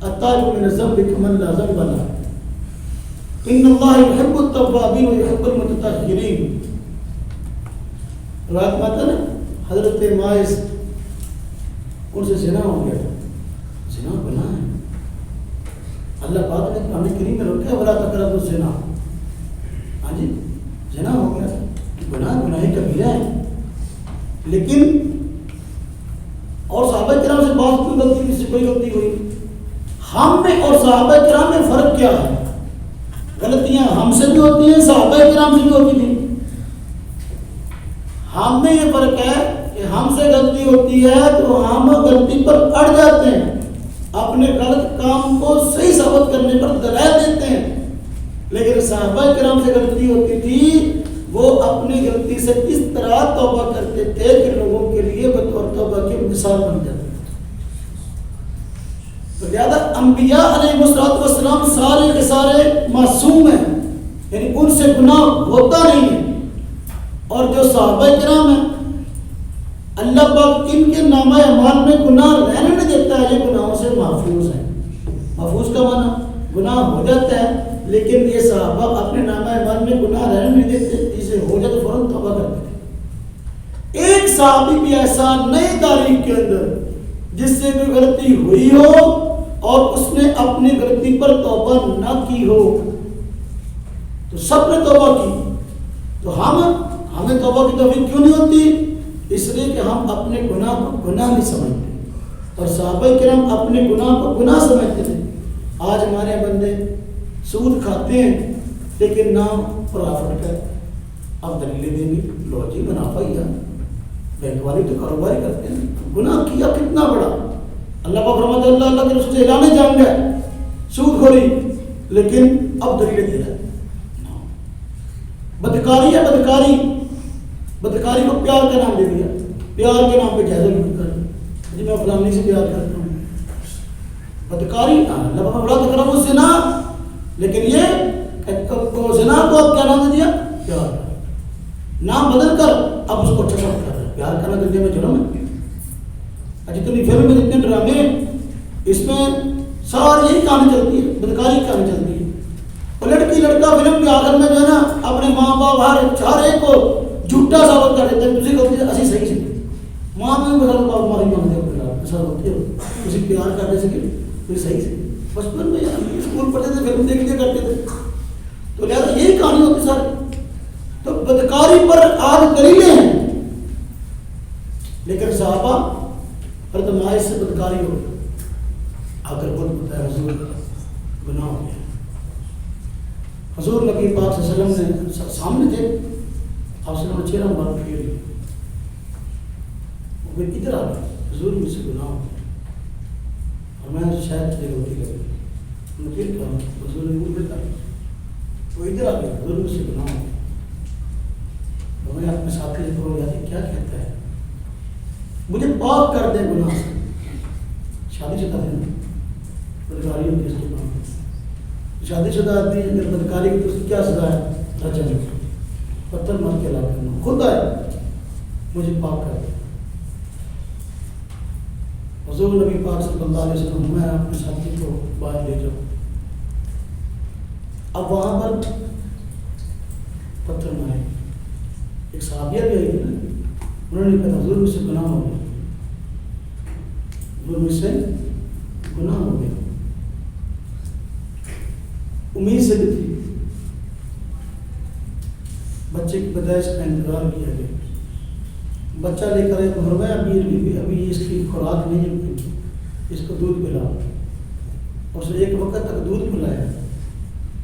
التائب من الذنب کمن لا ذنب له، ان اللہ یحب التوابین ویحب المتطہرین۔ روایت میں آتا ہے نا حضرت ماعز ان سے زنا ہو گیا تھا، زنا گناہ ہے، اللہ پاک نے قرآن کریم میں رکھا ہے ولا تقربوا الزنا، ہاں جی زنا ہو گیا گناہ، گناہ کبیرہ ہے، لیکن اور صحابہ کرام سے بعض کوئی غلطی کسی سے کوئی غلطی ہوئی، ہم میں اور صحابہ کرام میں فرق کیا ہے؟ غلطیاں ہم سے بھی ہوتی ہیں، صحابہ کرام سے بھی ہوتی تھی۔ ہم میں یہ فرق ہے کہ ہم سے غلطی ہوتی ہے تو ہم غلطی پر اڑ جاتے ہیں، اپنے غلط کام کو صحیح ثابت کرنے پر دلائل دیتے ہیں، لیکن صحابہ کرام سے غلطی ہوتی تھی وہ اپنی غلطی سے اس طرح توبہ کرتے تھے کہ لوگوں کے لیے بطور توبہ کی مثال بن جاتے تھے. تو لہٰذا انبیاء علیہ السلام سارے کے سارے معصوم ہیں، یعنی ان سے گناہ ہوتا نہیں ہے. اور جو صحابہ کرام ہیں اللہ پاک ان کے نامہ اعمال میں گناہ رہنے نہیں دیتا ہے، یہ گناہوں سے محفوظ ہیں. محفوظ کا معنی گناہ ہو جاتا ہے لیکن یہ صحابہ اپنے نامہ اعمال میں گناہ رہنے نہیں دیتے، جسے ہو جائے تو فوراً توبہ کرتے تھے. ایک صحابی بھی ایسا نہیں تاریخ کے اندر جس سے کوئی غلطی ہوئی ہو اور اس نے اپنی غلطی پر توبہ نہ کی ہو. تو سب نے توبہ کی. تو ہمیں توبہ کی توفیق کیوں نہیں ہوتی؟ اس لیے کہ ہم اپنے گناہ کو گناہ نہیں سمجھتے، اور صحابہ کرام اپنے گناہ کو گناہ سمجھتے تھے. آج ہمارے بندے سود کھاتے ہیں لیکن نام پرافٹ کا اب دلیلیں دیں گے، لو جی منافع ہی ہے، بینک والے تو کاروباری کرتے ہیں. گناہ کیا کتنا بڑا، اللہ پاک فرماتے ہیں اللہ کے رسول سے اعلان جان گیا سود خوری، لیکن اب دلیلیں دے رہا ہے. بدکاری ہے، بدکاری کو پیار کا نام دے دیا، پیار کے نام پہ جائزہ لوٹ کر جی میں فلانی سے پیار کرتا ہوں. بدکاری اللہ تکرم زنا، لیکن یہ زنا کو اب کیا نام دے دیا؟ پیار. نام بدل کر اب اس کو چشم کر رہا ہے. پیار کرنا دنیا میں جرم ہے. جتنی فلم میں جتنے ڈرامے اس میں ساری یہی کہانی چلتی ہے، بدکاری کی کہانی چلتی ہے. اور لڑکی لڑکا فلم کے آخر میں جو ہے نا اپنے ماں باپ ہر چارے کو جھوٹا ثابت کر دیتے ہیں. تجھے کہتے ہیں اسی صحیح سے ماں میں بتا دو باپ ماری مانگتے ہو ایسا ہوتے ہو کسی پیار کرنے سے کہ تجھے صحیح سے بچپن میں اسکول پڑھتے تھے فلم دیکھ دیا کرتے تھے. تو لہٰذا یہی کہانی ہوتی ساری. تو بدکاری پر آج دلیلیں ہیں، لیکن صحابہ پردمائش سے بدکاری ہو گئی. اگر خود بتایا حضور گناہ ہو گیا. حضور نبی پاک صلی اللہ علیہ وسلم نے سامنے تھے، آپ صلی اللہ علیہ وسلم چہرہ مبارک پھیر لیا. وہ ادھر آ گئے، حضور مجھ سے گناہ ہو گیا اور میں شاید تجھے روٹی لگی. انہوں نے پھر کہا حضور نے وہ بتایا. وہ ادھر آ گئے، حضور مجھ سے گناہ ہو گیا. تو میں اپنے ساتھی سے کہوں یار کیا کہتا ہے، مجھے پاک کر دے گناہ سے. شادی شدہ تھے نا، بدکاری ہوتی ہے اس کے کام. شادی شدہ آدمی اگر بدکاری کی تو اس کی کیا سزا ہے؟ رجم، پتھر مار کے لا کرنا. خود آئے مجھے پاک کر دے. حضور نبی پاک صلی اللہ علیہ وسلم میں اپنے ساتھی کو باہر لے جاؤں. اب وہاں پر پتھر مارے. ایک صحابیہ بھی آئی تھی نا، انہوں نے کہا حضور مجھ سے گناہ ہو گیا، حضور مجھ سے گناہ ہو گیا. امید سے بھی تھی، بچے کی پیدائش کا انتظار کیا گیا. بچہ لے کر ایک گھر میں ابھی اس کی خوراک نہیں ہے، اس کو دودھ پلاؤ. اور اسے ایک وقت تک دودھ پلایا،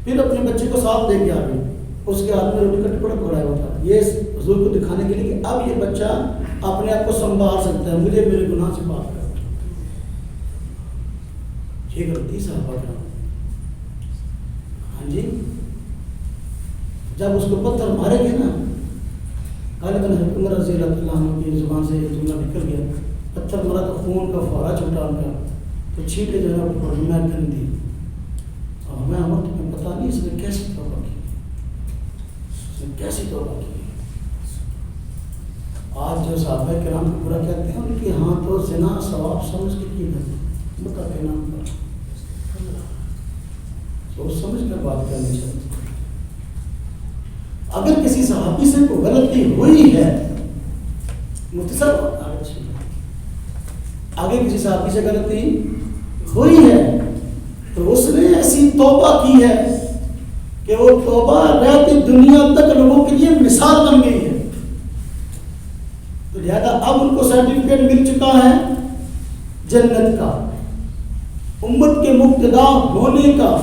پھر اپنے بچے کو ساتھ لے کے آ گئی. اس کے ہاتھ میں روٹی کا ٹکڑا پکڑایا ہوا تھا، یہ حضور کو دکھانے کے لیے کہ اب یہ بچہ اپنے آپ کو سنبھال سکتا ہے، مجھے میرے گناہ سے پاک کر. یہ غلطی صحابہ کرام. ہاں جی، جب اس کو پتھر مارے گے نا، غالباً حضرت عمر رضی اللہ عنہ کی زبان سے یہ جملہ نکل گیا، پتھر مارا تو خون کا فوارہ چھوٹا ان کا، تو چھینٹے جو ہے وہ میں گندی. اور میں عمر تمہیں پتہ نہیں اس نے کیسی توبہ کی، اس نے کیسی توبہ کی. آج جو صحابہ کرام کو برا کہتے ہیں ان کی ہاں تو زنا ثواب سمجھ کے کی کرتے بتا کے نام پر سوچ سمجھ کر بات کرنی چاہیے. اگر کسی صحابی سے کوئی غلطی ہوئی ہے، مفتی صاحب آگے کسی صحابی سے غلطی ہوئی ہے تو اس نے ایسی توبہ کی ہے کہ وہ توبہ رہتی دنیا تک لوگوں کے لیے مثال بن گئی ہے. تو لہذا اب ان کو سرٹیفکیٹ مل چکا ہے جنت کا، امت کے مقتدا ہونے کا.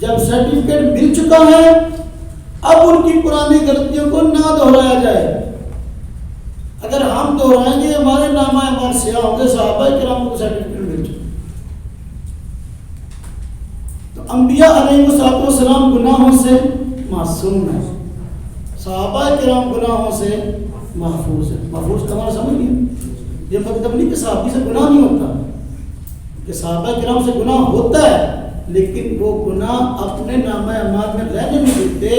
جب سرٹیفکیٹ مل چکا ہے اب ان کی پرانی غلطیوں کو نہ دہرایا جائے. اگر ہم دہرائیں گے ہمارے نامہ اعمال سیاہ ہوں گے. صحابہ کرام کو سرٹیفکیٹ مل چکا. تو انبیاء علیہ السلام گناہوں سے معصوم ہیں. صحابہ کرام گناہوں سے محفوظ ہے. محفوظ کا معنی سمجھ گئے؟ یہ مطلب نہیں کہ صحابی سے گناہ نہیں ہوتا، کہ صحابہ کرام سے گناہ ہوتا ہے لیکن وہ گناہ اپنے نامہ اعمال میں رہنے نہیں دیتے.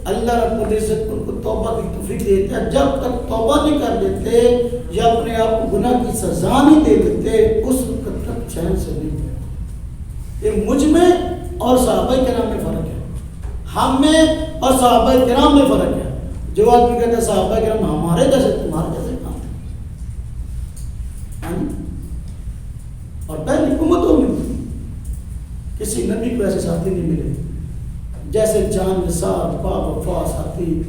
اللہ رب العزت ان کو توبہ کی توفیق دیتے ہیں. جب تک توبہ نہیں کر لیتے یا اپنے آپ کو گناہ کی سزا نہیں دے دیتے اس وقت تک چین سے نہیں ہوتے. یہ مجھ میں اور صحابہ کرام میں فرق ہے، ہم میں اور صحابہ کرام میں فرق ہے. جو آدمی کہتا ہے صحابہ کرام ہمارے جیسے تمہارے جیسے کام اور پہلی امتوں میں کسی نبی کو ایسے ساتھی نہیں ملے جیسے جان نثار با وفا ساتھی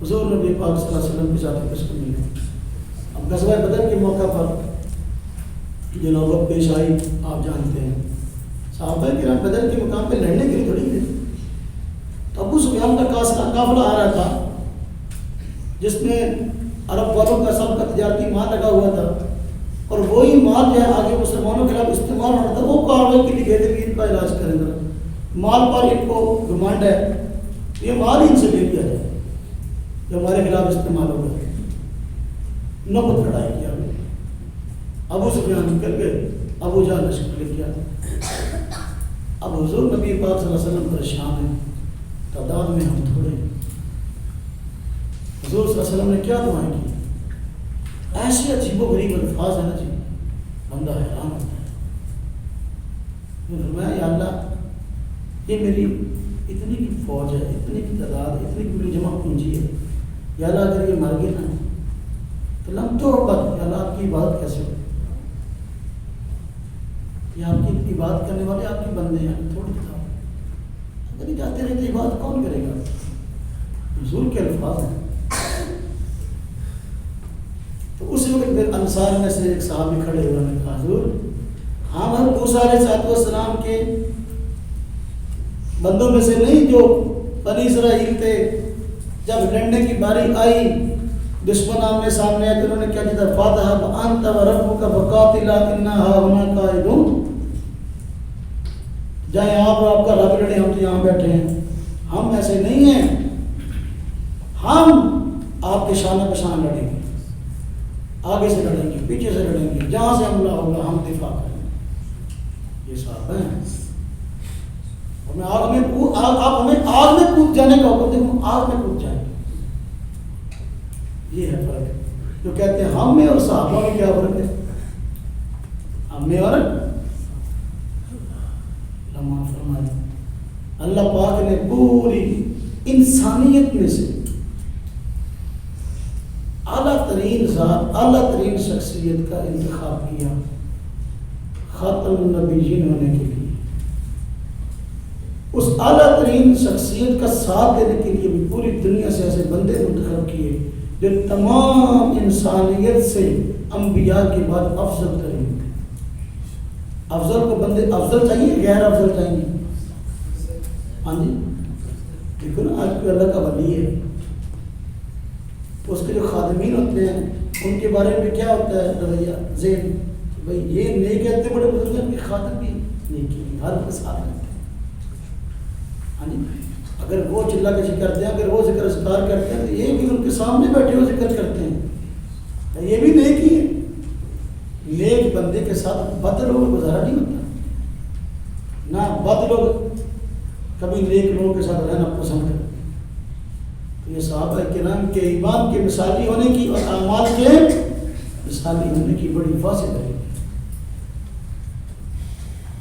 حضور نبی پاک صلی اللہ علیہ وسلم کے ساتھی کس کو ملے. اب غزوہ بدر کے موقع پر جو نوبت پیش آئی آپ جانتے ہیں. صحابہ کرام بدر کے مقام پہ لڑنے کے لیے تھوڑی گئے. تو ابو سفیان کا قافلہ آ رہا تھا جس میں عرب والوں کا سب کا تجارتی مال لگا ہوا تھا اور وہی مال جو ہے آگے مسلمانوں کے خلاف استعمال ہونا تھا. وہ کاروائی کے لیے گئے تھے کہ ان کا علاج کریں گے. مال پر ان کو گھمنڈ ہے، یہ مال ان سے لے لیا جائے جو ہمارے خلاف استعمال ہو گیا. نوبت لڑائی کیا. ابو سفیان نکل گئے، ابو جہل لشکر لے کیا. اب حضور نبی پاک صلی اللہ علیہ وسلم پریشان ہیں، تعداد میں ہم تھوڑے. حضور صلی اللہ علیہ وسلم نے کیا دعائیں کی؟ ایسے عجیب و غریب الفاظ ہیں نا جی، بندہ حیران ہوتا ہے. میں یا اللہ یہ میری اتنی کی فوج ہے، اتنی کی تعداد ہے، اتنی کی میری جمع پونجی ہے، یا اللہ اگر یہ مر گئے نا تو لم تو یا اللہ آپ کی عبادت کیسے ہو؟ یہ آپ کی عبادت کرنے والے آپ کے بندے ہیں، تھوڑی بتاؤ. اگر یہ جاتے رہتے عبادت کون کرے گا؟ حضور کے الفاظ ہیں. تو اسی وقت پھر انصار میں سے ایک صحابی کھڑے ہوئے نے کہا حضور ہم حضرت موسیٰ علیہ السلام کے بندوں میں سے نہیں جو بنی اسرائیل تھے. جب لڑنے کی باری آئی دشمن آمنے سامنے آئے تو انہوں نے کیا کیا؟ فاتحہ وانت وربک فقاتلا انا ہاہنا قاعدون. جائیں آپ اور آپ کا رب لڑے، ہم تو یہاں بیٹھے ہیں. ہم ایسے نہیں ہیں، ہم آپ کے شانہ بشان لڑیں گے، آگے سے لڑیں گے، پیچھے سے لڑیں گے، جہاں سے حملہ ہوگا ہم دفاع کریں گے. یہ صاحب ہیں ہمیں آگ میں آپ ہمیں آگ میں کود جانے کا حکم دیں، ہم آگ میں کود جائیں گے. یہ ہے فرق. جو کہتے ہیں ہم میں اور صحابہ میں کیا فرق ہے؟ ہم میں اور فرمایا اللہ پاک نے پوری انسانیت میں سے اعلیٰ ترین ذات، اعلیٰ ترین شخصیت کا انتخاب کیا خاتم النبیین ہونے کے لیے. اس اعلیٰ ترین شخصیت کا ساتھ دینے کے لیے بھی پوری دنیا سے ایسے بندے منتخب کیے جو تمام انسانیت سے انبیاء کے بعد افضل ترین تھے. افضل کو بندے افضل چاہیے، غیر افضل چاہیے؟ ہاں جی دیکھو نا، آج کوئی اللہ کا ولی ہے تو اس کے جو خادمین ہوتے ہیں ان کے بارے میں کیا ہوتا ہے رویہ ذہن؟ بھائی یہ نیک اتنے بڑے بزرگ ہیں، ان کے خادم بھی نیکی ہر کے ساتھ رہتے ہیں. ہاں جی اگر وہ چلا کے ذکر کرتے ہیں، اگر وہ ذکر اذکار کرتے ہیں تو یہ بھی ان کے سامنے بیٹھے ہوئے ذکر کرتے ہیں. یہ بھی نیک ہی ہے. نیک بندے کے ساتھ بد لوگوں کا گزارا نہیں ہوتا نہ. بد لوگ کبھی نیک لوگوں کے ساتھ رہنا پسند کرتے. تو یہ صحابہ کرام کے ایمان کے مثالی ہونے کی اور اعمال کے مثالی ہونے کی بڑی واضح ہے.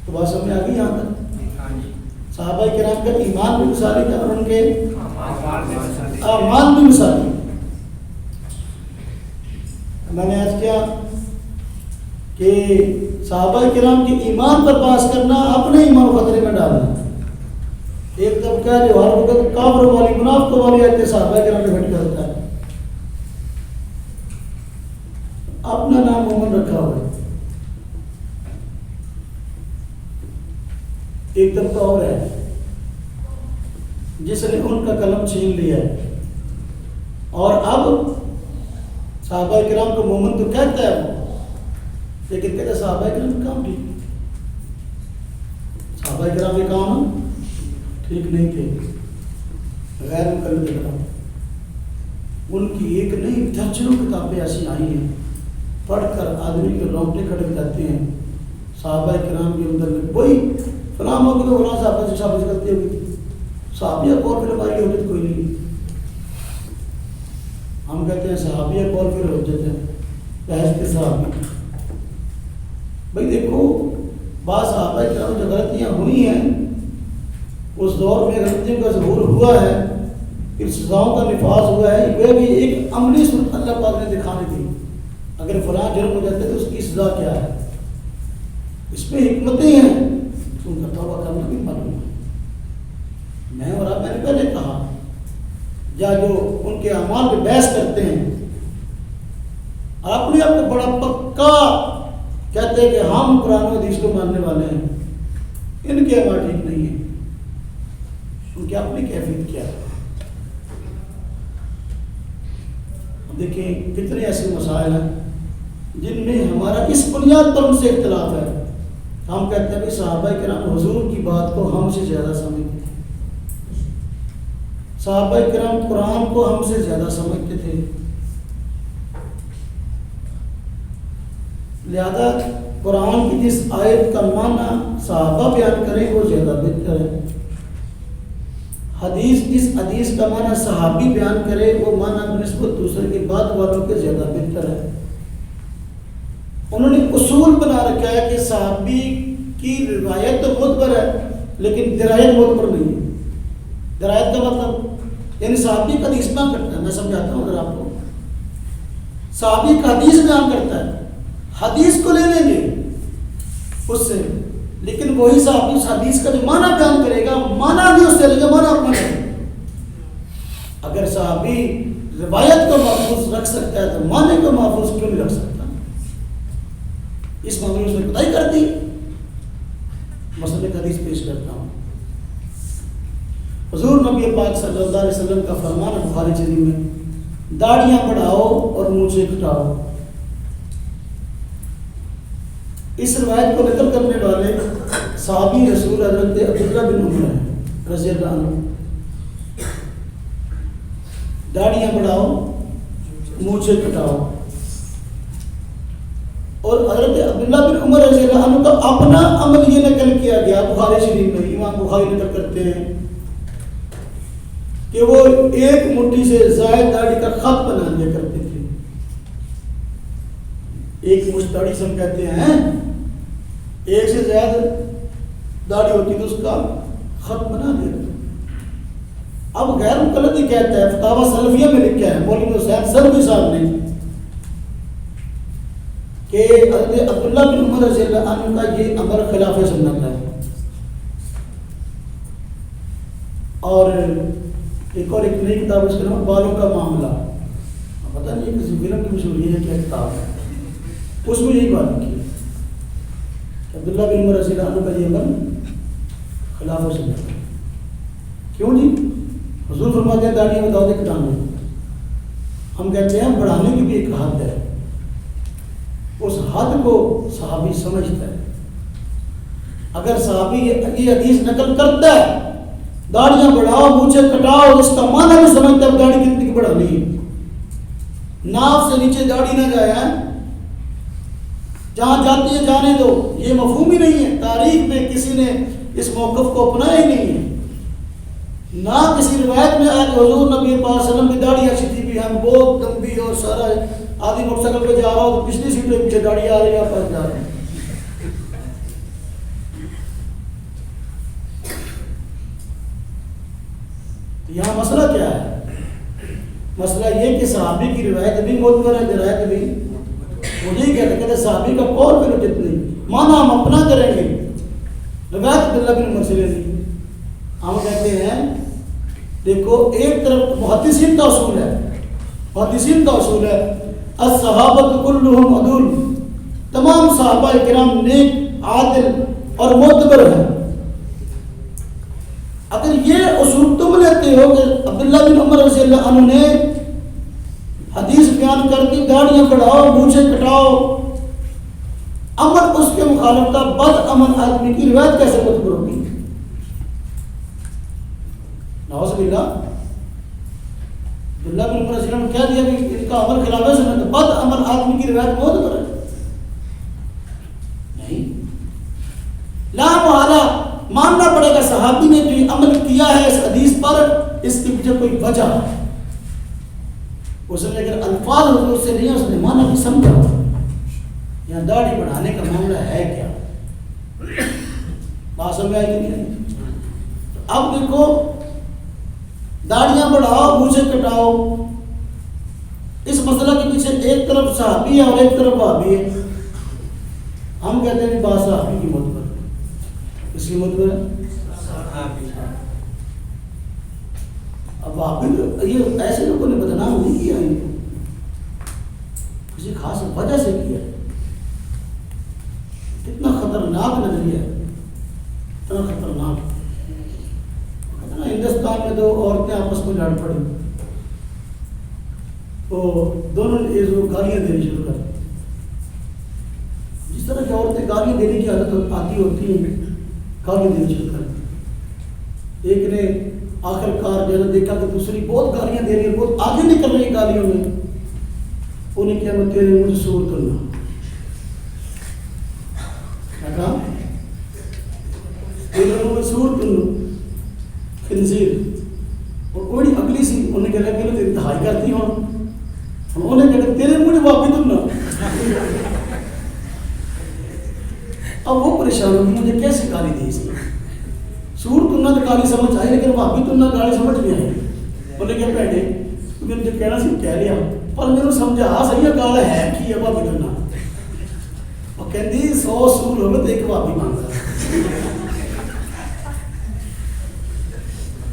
تو بات سمجھ آ گئی یہاں تک؟ صحابہ کرام کا ایمان بھی مثالی تھا اور ان کے اعمال بھی مثالی. میں نے آج کیا کہ صحابہ کرام کے ایمان پر باس کرنا اپنے ایمان کو خطرے میں ڈالنا. ایک طبقہ ہے جو ہر وقت کافر والی منافقوں والی آیتیں صحابہ کرام میں بیٹھ کر ہوتا ہے، اپنا نام مومن رکھا ہوا ہے. ایک طبقہ اور ہے جس نے ان کا قلم چھین لیا ہے اور اب صحابہ کرام کو مومن تو کہتا ہے وہ، لیکن کہتا ہے صحابہ کرام کا کام ٹھیک، صحابہ کرام کے کام ٹھیک نہیں تھے. غیر مقلد کرام، ان کی ایک نہیں درجنوں کتابیں ایسی آئی ہیں، پڑھ کر آدمی کے رونگٹے کھڑے ہو جاتے ہیں۔ صحابہ کرام کے اندر کوئی فلاں موقع تو فلاں صحابہ سے شابت کرتے ہوئی صحابیہ قول پھر ہماری حجت کوئی نہیں۔ ہم کہتے ہیں صحابیہ قول پھر حجت ہے، بحث کے صحابی۔ بھائی دیکھو، بعض صحابہ کرام جو غلطیاں ہوئی ہیں اس دور میں غلطیوں کا ظہور ہوا ہے، پھر سزاؤں کا نفاذ ہوا ہے، وہ بھی ایک عملی صورت اللہ پاک نے دکھانے دی۔ اگر فلاں جرم ہو جاتا ہے تو اس کی سزا کیا ہے، اس میں حکمتیں ہیں، ان کا توبہ کرنا بھی معلوم ہے۔ میں اور آپ، میں نے پہلے کہا، یا جو ان کے اعمال پہ بحث کرتے ہیں، آپ نے آپ کو بڑا پکا کہتے ہیں کہ ہم قرآن و حدیث کو ماننے والے ہیں، ان کے اعمال ٹھیک نہیں ہیں، ان کی اپنی کیفیت کیا ہے؟ دیکھیں کتنے ایسے مسائل ہیں جن میں ہمارا اس بنیاد پر ان سے اختلاف ہے۔ ہم کہتے ہیں کہ صحابہ کرام حضور کی بات کو ہم سے زیادہ سمجھتے تھے، صحابہ کرام قرآن کو ہم سے زیادہ سمجھتے تھے، لہذا قرآن کی جس آیت کا معنی صحابہ بیان کریں وہ زیادہ بہتر ہے، جس حدیث کا معنی صحابی بیان کرے وہ معنی بنسبت دوسرے کی بات والوں کے زیادہ بہتر ہے۔ انہوں نے اصول بنا رکھا ہے کہ صحابی کی روایت تو معتبر ہے لیکن درایت معتبر نہیں ہے۔ درایت کا مطلب یعنی صحابی کا حدیث بیان کرتا ہے، میں سمجھاتا ہوں اگر آپ کو، صحابی کا حدیث بیان کرتا ہے، حدیث کو لے لیں گے اس سے، لیکن وہی صحابی اس حدیث کا جو معنی بیان کرے گا، معنی بھی اس سے لے گا، معنی اپنا کرے گا۔ اگر صحابی روایت کو محفوظ رکھ سکتا ہے تو معنی کو محفوظ کیوں نہیں رکھ سکتا؟ اس معاملے میں اس نے خدائی کر دی۔ مثلا ایک حدیث پیش کرتا ہوں، حضور نبی پاک صلی اللہ علیہ وسلم کا فرمان ہے بخاری شریف میں، داڑیاں بڑھاؤ اور مونچھیں کٹاؤ۔ اس روایت کو نقل کرنے والے صحابی رسول حضرت عبداللہ بن عمر ہیں رضی اللہ عنہ۔ داڑیاں بڑھاؤ، مونچھیں کٹاؤ، اور حضرت عبداللہ بن عمر رضی اللہ عنہ کا اپنا عمل یہ نقل کیا گیا بخاری شریف میں، امام بخاری نقل کرتے ہیں کہ وہ ایک مٹھی سے زائد داڑھی کا خط بنا لیا کرتے تھے۔ ایک مٹھ داڑھی سے ہم کہتے ہیں ایک سے زیادہ داڑھی ہوتی تو اس کا خط بنا دیا۔ اب غیر مقلد ہی کہتا ہے، فتاوی سلفیہ میں لکھا ہے مولوی حسین سلفی صاحب نے کہ حضرت عبداللہ بن عمر رضی اللہ عنہ کا یہ امر خلاف سنت ہے۔ اور ایک اور ایک نئی کتاب اس کا نام بالوں کا معاملہ، پتہ نہیں کسی فلم کی مشہوری ہے کیا کتاب ہے، اس میں یہی بات کی عبداللہ بن عمر رضی اللہ عنہ کا یہ امر خلاف سنت ہے۔ کیوں جی؟ حضور فرماتے ہیں داڑیاں بتاؤ دے کٹانے، ہم کہتے ہیں بڑھانے کی بھی ایک حد ہے، اس حد کو صحابی سمجھتا ہے۔ اگر صحابی یہ حدیث نقل کرتا ہے داڑیاں بڑھاؤ مونچھیں کٹاؤ، اس کا معنی بھی سمجھتا ہے داڑھی کتنی کی بڑھانی ہے، ناف سے نیچے داڑھی نہ جائے، جہاں جاتی ہے جانے دو، یہ مفہوم ہی نہیں ہے۔ تاریخ میں کسی نے اس موقف کو اپنایا ہی نہیں ہے، نہ کسی روایت میں آج حضور نبی پاک صلی اللہ علیہ وسلم کی داڑھی ایسی تھی بھی ہم بہت لمبی اور سارا آدھی موٹر سائیکل پہ جا رہا ہو تو پچھلی سیٹ پہ پیچھے داڑھی آ رہی ہے، آپ پاس جا رہے ہیں۔ یہاں مسئلہ کیا ہے؟ مسئلہ یہ کہ صحابی کی روایت بھی معتبر ہے، درایت بھی، مجھے ہی کہتے ہیں صحابی کا قول بھی حجت نہیں، معنی ہم اپنا کریں گے، روایت عبداللہ بن عمر سے لے لی۔ ہم کہتے ہیں دیکھو ایک طرف محدثین کا اصول ہے، محدثین کا اصول ہے الصحابۃ کلہم عدول، تمام صحابہ کرام نیک، عادل اور معتبر ہیں۔ اگر یہ اصول تم لیتے ہو کہ عبداللہ بن عمر رضی اللہ عنہ نے حدیث بیان کر دی داڑیاں بڑھاؤ مونچھیں کٹاؤ، عمل اس کے مخالف تھا، بد عمل آدمی کی روایت کیسے معتبر ہوگی؟ نعوذ باللہ۔ عبداللہ بن عمر رضی اللہ عنہ نے کہہ دیا کہ ان کا عمل خلاف سنت، بد عمل آدمی کی روایت بہت بڑا ہے. نہیں، لا محالہ ماننا پڑے گا صحابی نے جو عمل کیا ہے اس حدیث پر، اس کے پیچھے کوئی وجہ ہے. اس نے اگر الفاظ حضور سے نہیں، اس نے مانا بھی سمجھا. یہاں داڑھی بڑھانے کا معاملہ ہے کیا؟ بات سمجھ آئی کہ نہیں؟ اب دیکھو، داڑیاں بڑھاؤ مجھے کٹاؤ، اس مسئلہ کے پیچھے ایک طرف صحابی ہے اور ایک طرف وہابی ہے. ہم کہتے ہیں بات صحابی کی معتبر، اس کی معتبر ہے. اب وہابی یہ ایسے لوگوں نے بدنام نہیں کیا، کسی خاص وجہ سے کیا. کتنا خطرناک نظریہ ہے، اتنا خطرناک. ہندوستان میں دو عورتیں آپس میں لڑ پڑی تو دونوں نے گالیاں دینی شروع کر دی. جس طرح کی عورتیں گالیاں دینے کی عادت آتی ہوتی ہیں، گالیاں دینی شروع کر دی. ایک نے آخر کار جب دیکھا کہ دوسری بہت گالیاں دے رہی ہے، بہت آگے نکل رہی گالیوں میں، انہیں کیا میں تیرے مجھے سور کرنا. سور کر لو خنزیر، اور کوئی اگلی سی انہیں کہا کہ تیری دہائی کرتی ہوں. انہوں نے کہا تیرے مجھے واپس تم نہ. اب وہ پریشان ہوگی مجھے کیسے گالی دی اس نے. سور تننا تو گالی سمجھ آئی، لیکن واپس تننا گالی سمجھ نہیں آئی. انہیں کہا پہلے تمہیں مجھے کہنا سی کہہ لیا، پر میرے سمجھا صحیح گال ہے کی ہے واپس تننا. اور کہتی 100 سور ہوگا تو ایک واپس مانگا.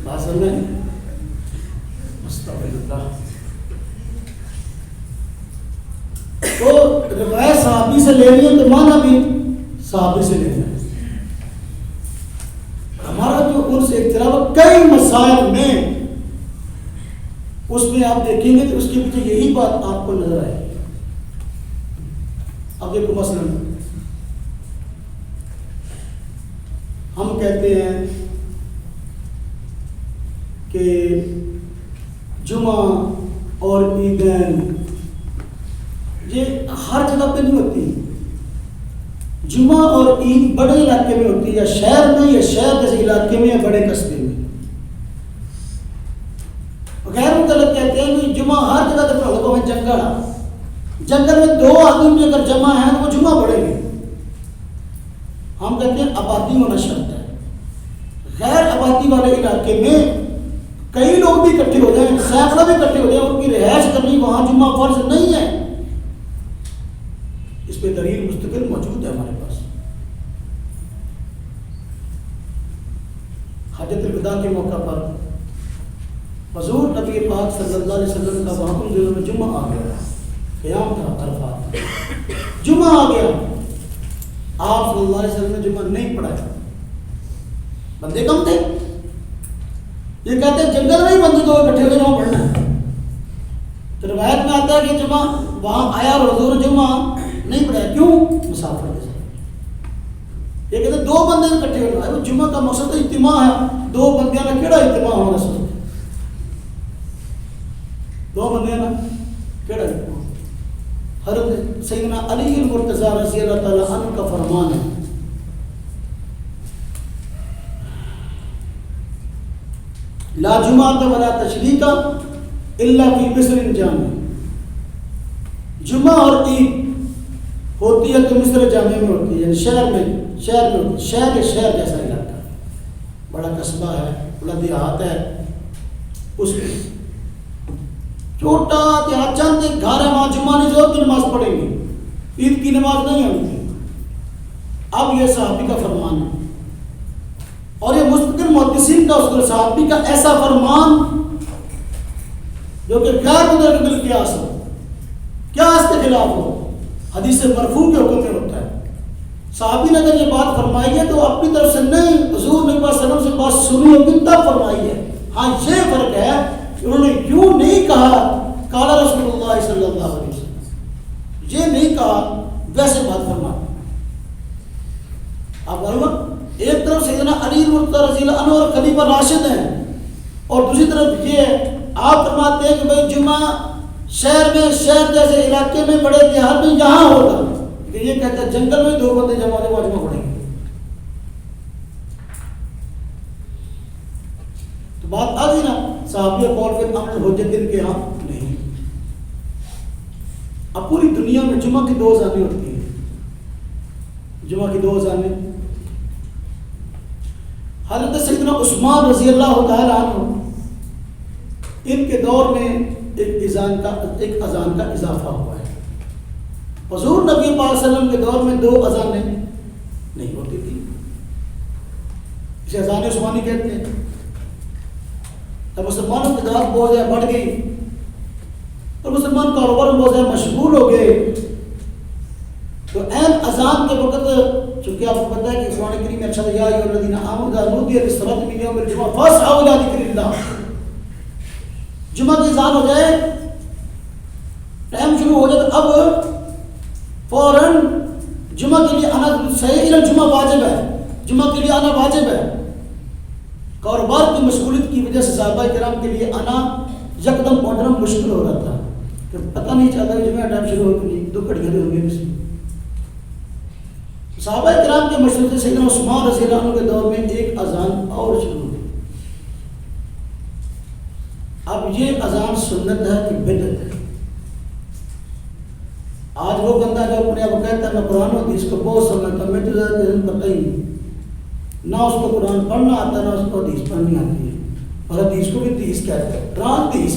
بات سمجھ آئی؟ مستغفر اللہ. تو روایت صحابی سے لے رہی ہے تو مانا بھی صحابی سے لے رہی ہے. ہمارا جو ان سے اختلاف کئی مسائل میں، اس میں آپ دیکھیں گے تو اس کے پیچھے یہی بات آپ کو نظر آئے گی. اب دیکھو مثلا ہم کہتے ہیں کہ جمعہ اور عیدین یہ ہر جگہ پہ نہیں ہوتی. جمعہ اور عید بڑے علاقے میں ہوتی ہے، یا شہر میں، یا شہر جیسے علاقے میں، یا بڑے قصبے میں. غیر متعلق کہتے ہیں کہ جمعہ ہر جگہ پہ حکم ہے. جنگل میں 2 آدمی اگر جمع ہیں تو وہ جمعہ پڑھیں گے. ہم کہتے ہیں آبادی ہونا شرط ہے. غیر آبادی والے علاقے میں کئی لوگ بھی اکٹھے ہو جائیں، سینکڑوں بھی اکٹھے ہو جائیں، ان کی رہائش کرنی وہاں جمعہ فرض نہیں ہے. اس پہ دلیل مستقل موجود ہے ہمارے پاس. حجۃ الوداع کے موقع پر حضور نبی پاک صلی اللہ علیہ وسلم کا وہاں ان دنوں میں جمعہ آ گیا، قیام تھا، عرفات جمعہ آ گیا. آپ صلی اللہ علیہ وسلم نے جمعہ نہیں پڑھایا، بندے کم تھے. یہ کہتے ہیں جنگل میں ہی بندے 2 اکٹھے ہوئے وہاں پڑھنا ہے. تو روایت میں آتا ہے کہ جمعہ وہاں آیا اور حضور جمعہ نہیں پڑھایا. کیوں؟ مسافر کے ساتھ. یہ کہتے ہیں 2 بندے اکٹھے ہوئے. جمعہ کا مقصد اجتماع ہے، 2 بندیاں میں کیڑا اجتماع ہونا سکتا؟ 2 بندیاں نا کیڑا اجتماع؟ حضرت سیدنا علی المرتضیٰ رضی اللہ تعالیٰ عنہ کا فرمان ہے، لا جمعہ ولا تشریق الا فی مصر جامع. جمعہ اور عید ہوتی ہے تو مصر جامع میں ہوتی ہے، یعنی شہر میں ہوتی ہے. شہر جیسا علاقہ ہے، بڑا قصبہ ہے، بڑا دیہات ہے، اس میں چھوٹا دیہات چند ایک گھر ہے، وہاں جمعہ نہیں ضرور کی نماز پڑھیں گے، عید کی نماز نہیں ہوتی. اب یہ صحابی کا فرمان ہے، اور یہ مستقل محدثین کا اس صحابی کا ایسا فرمان جو کہ غیر مدرک بالقیاس ہو، قیاس کے خلاف ہو، حدیث مرفوع کے حکم میں ہوتا ہے. صحابی نے اگر یہ بات فرمائی ہے تو اپنی طرف سے نہیں، حضور نبی صلی اللہ علیہ وسلم سے بات سنی ہوگی تب فرمائی ہے. ہاں یہ فرق ہے کہ انہوں نے یوں نہیں کہا قال رسول اللہ صلی اللہ علیہ وسلم، یہ نہیں کہا ویسے بات فرمائی. آپ معلوم ایک طرف سیدنا علی مرتضیٰ رضی اللہ عنہ اور خلیفہ راشد ہیں، اور دوسری طرف یہ آپ فرماتے ہیں کہ بھائی جمعہ شہر میں، شہر جیسے علاقے میں، بڑے دیہات میں یہاں ہوگا، کہ یہ کہتا ہے جنگل میں 2 بندے جمع ہو جمع پڑیں گے. تو بات آ گئی نا، صحابی قول فی الامر حجت ان کے ہاں نہیں. اب پوری دنیا میں جمعہ کی 2 اذانیں ہوتی ہیں. جمعہ کی 2 اذانیں. حضرت سیدنا عثمان رضی اللہ تعالیٰ عنہ ان کے دور میں ایک اذان کا اضافہ ہوا ہے. حضور نبی پاک صلی اللہ علیہ وسلم کے دور میں 2 اذانیں نہیں ہوتی تھی. اسے اذان عثمانی کہتے ہیں. جب مسلمانوں کی تعداد بہت زیادہ بڑھ گئی اور مسلمان کاروبار میں بہت زیادہ مشغول ہو گئے تو عین اذان کے وقت، چونکہ آپ کو پتہ ہے کہ قرآن کریم میں ارشاد یا ایھا الذین آمنوا اذا نودی للصلاۃ من یوم الجمعہ فاسعوا الی ذکر اللہ. جمعہ کی اذان ہو جائے، ٹائم شروع ہو جائے تو اب فوراً جمعہ کے لیے آنا صحیح الجمعہ واجب ہے. جمعہ کے لیے آنا واجب ہے. کاروبار کی مشغولیت کی وجہ سے صحابہ کرام کے لیے آنا یکدم پہنچنا مشکل ہو رہا تھا کہ پتہ نہیں چلتا کہ جمعہ ٹائم شروع ہو گئی، 2 گھڑیاں ہو گئی. اس صحابہ کرام کے مشورے سے سیدنا عثمان رضی اللہ عنہ کے دور میں ایک اذان اور شروع ہوئی. اب یہ اذان سنت ہے کہ بدعت ہے؟ آج وہ بندہ جو اپنے آپ کہتا ہے میں قرآن و حدیث کو بہت سمجھتا، میں تو زیادہ پتہ ہی نہیں، نہ اس کو قرآن پڑھنا آتا نہ اس کو حدیث پڑھنی آتی ہے، اور حدیث کو بھی حدیث کہتے ہیں، قرآن حدیث.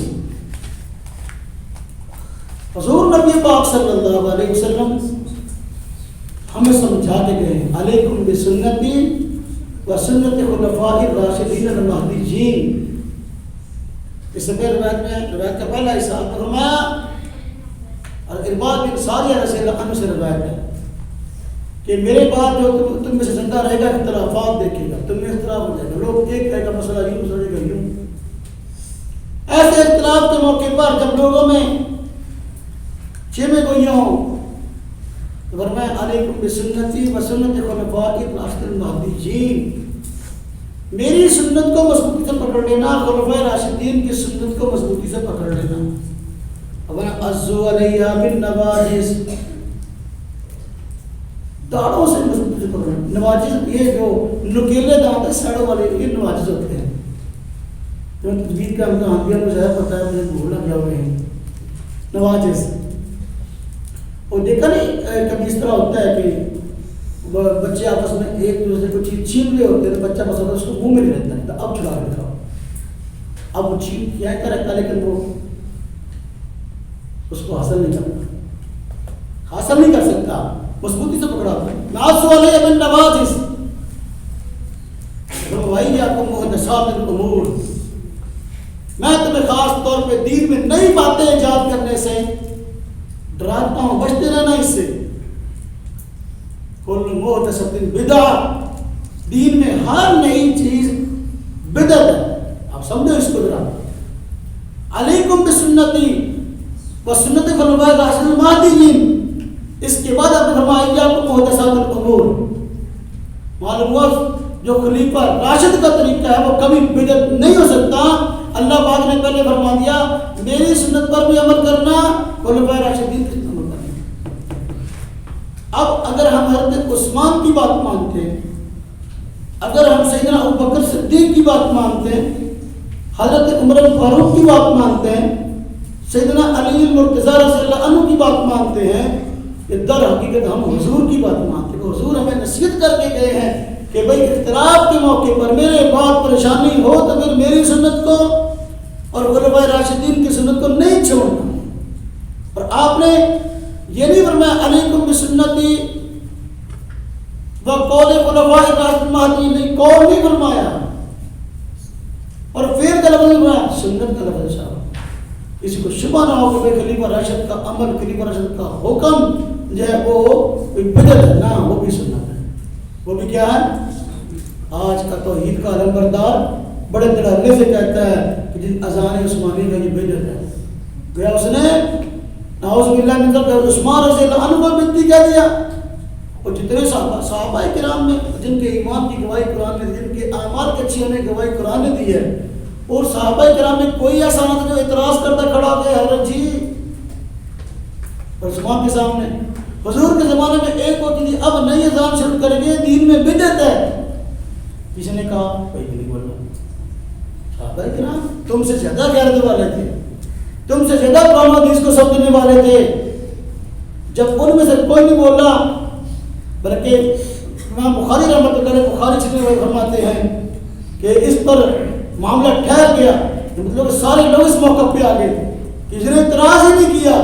حضور نبی پاک صلی اللہ علیہ وسلم ہمیں سمجھا کے گئے ہیں علیکم بسنتی و سنت خلفاء الراشدین المہدیین. اس سے پہلے روایت کا پہلا حصہ فرمایا، اور ارباد بن ساریہ رضی اللہ عنہ سے روایت ہے کہ میرے بعد جو تم میں سے زندہ رہے گا اختلافات دیکھے گا، تم میں اختلاف ہو جائے گا، لوگ ایک کہے گا مسئلہ یوں مسئلہ گا یوں. ایسے اختلاف کے موقع پر جب لوگوں میں چیمیں گوئیاں ہوں تو فرمایا علیکم بسنتی و سنت خلفاء الراشدین المہدیین. میری سنت کو مضبوطی سے پکڑ لینا، خلفاء راشدین کی سنت کو مضبوطی سے پکڑ لینا. عزو علیہ بالنواجذ، داڑھوں سے مضبوطی سے پکڑنا. نواجذ یہ جو نکیلے دانت ہیں سڑوں والے، یہ نواجذ ہوتے ہیں. جو تجوید کا ہم کہاں میں ظاہر پتہ ہے، مجھے بھولنا کیا ہوئے ہیں نواجذ. اور دیکھا نہیں کبھی اس طرح ہوتا ہے کہ بچے آپس میں ایک دوسرے کو چیز چھین رہے ہوتے ہیں تو بچہ مسئلہ اس کو منہ میں نہیں رہتا ہے، تو اب چھڑا کے دکھاؤ. اب وہ چھین کیا رہتا ہے لیکن وہ اس کو حاصل نہیں کرتا، حاصل نہیں کر سکتا، مضبوطی سے پکڑا. ناسو علیہ بن نواجذ، رموائی آپ کو محدثات الامور. میں تمہیں خاص طور پہ دین میں نئی باتیں ایجاد کرنے سے ڈراتا ہوں، بچتے رہنا اس سے. کل محدثۃ بدعہ، دین میں ہر نئی چیز بدعت ہے. آپ سمجھو اس کو ذرا. علیکم بسنتی و سنت خلفاء الراشدین المہدیین. اس کے بعد آپ نے فرمایا آپ کو محدثات الامور. معلوم ہوا جو خلیفہ راشد کا طریقہ ہے وہ کبھی بدعت نہیں ہو سکتا. اللہ پاک نے پہلے فرما دیا میری سنت پر بھی عمل کرنا، خلفاء راشدین پر عمل کرنا. اب اگر ہم حضرت عثمان کی بات مانتے ہیں، اگر ہم سیدنا ابوبکر صدیق کی بات مانتے ہیں، حضرت عمر فاروق کی بات مانتے ہیں، سیدنا علی المرتضیٰ رضی اللہ عنہ کی بات مانتے ہیں، یہ در حقیقت ہم حضور کی بات مانتے ہیں. حضور ہمیں نصیحت کر کے گئے ہیں کہ بھئی اختلاف کے موقع پر میرے بعد پریشانی ہو تو پھر میری سنت کو اور خلفاء راشدین کی سنت کو نہیں چھوڑنا. اور آپ نے یہ نہیں فرمایا علیکم بسنتی و قول خلفاء الراشدین المہدیین، نہیں، قول نہیں فرمایا اور فعل کا لفظ نہیں فرمایا، سنت کا لفظ شامل. اس کو شبہ نہ ہو کہ خلیفہ راشد کا عمل، خلیفہ راشد کا حکم جو ہے وہ کوئی بدعت ہے، نہ، وہ بھی سنت ہے. وہ بھی کیا ہے؟ آج کا توحید کا علمبردار بڑے دڑھنے سے کہتا ہے کہ جن اذان عثمانی کا یہ بدعت ہے. گیا اس نے نعوذ باللہ من ذلک عثمان رضی اللہ عنہ کو بدعتی کہہ دیا. اور جتنے صحابہ کرام میں جن کے ایمان کی گواہی قرآن نے، جن کے اعمال کے اچھے ہونے کی گواہی قرآن نے دی ہے، اور صحابہ کرام میں کوئی ایسا نہ تھا جو اعتراض کرتا کھڑا ہو گیا حضرت جی اور زبان کے سامنے. حضور کے زمانے میں ایک ہوتی تھی اب نئی اذان شروع کریں گے دین میں بدعت ہے. کسی نے کہا کوئی نہیں بولنا. صحابہ کرام تم سے زیادہ غیرت والے تھے, تم سے زیادہ قرآن حدیث کو سمجھنے والے تھے. جب ان میں سے کوئی نہیں بولا, بلکہ امام بخاری رحمۃ اللہ علیہ بخاری چھپے ہوئے فرماتے ہیں کہ اس پر معاملہ ٹھہر گیا, مطلب سارے لوگ اس موقع پہ آ گئے, کسی نے اعتراض ہی نہیں کیا.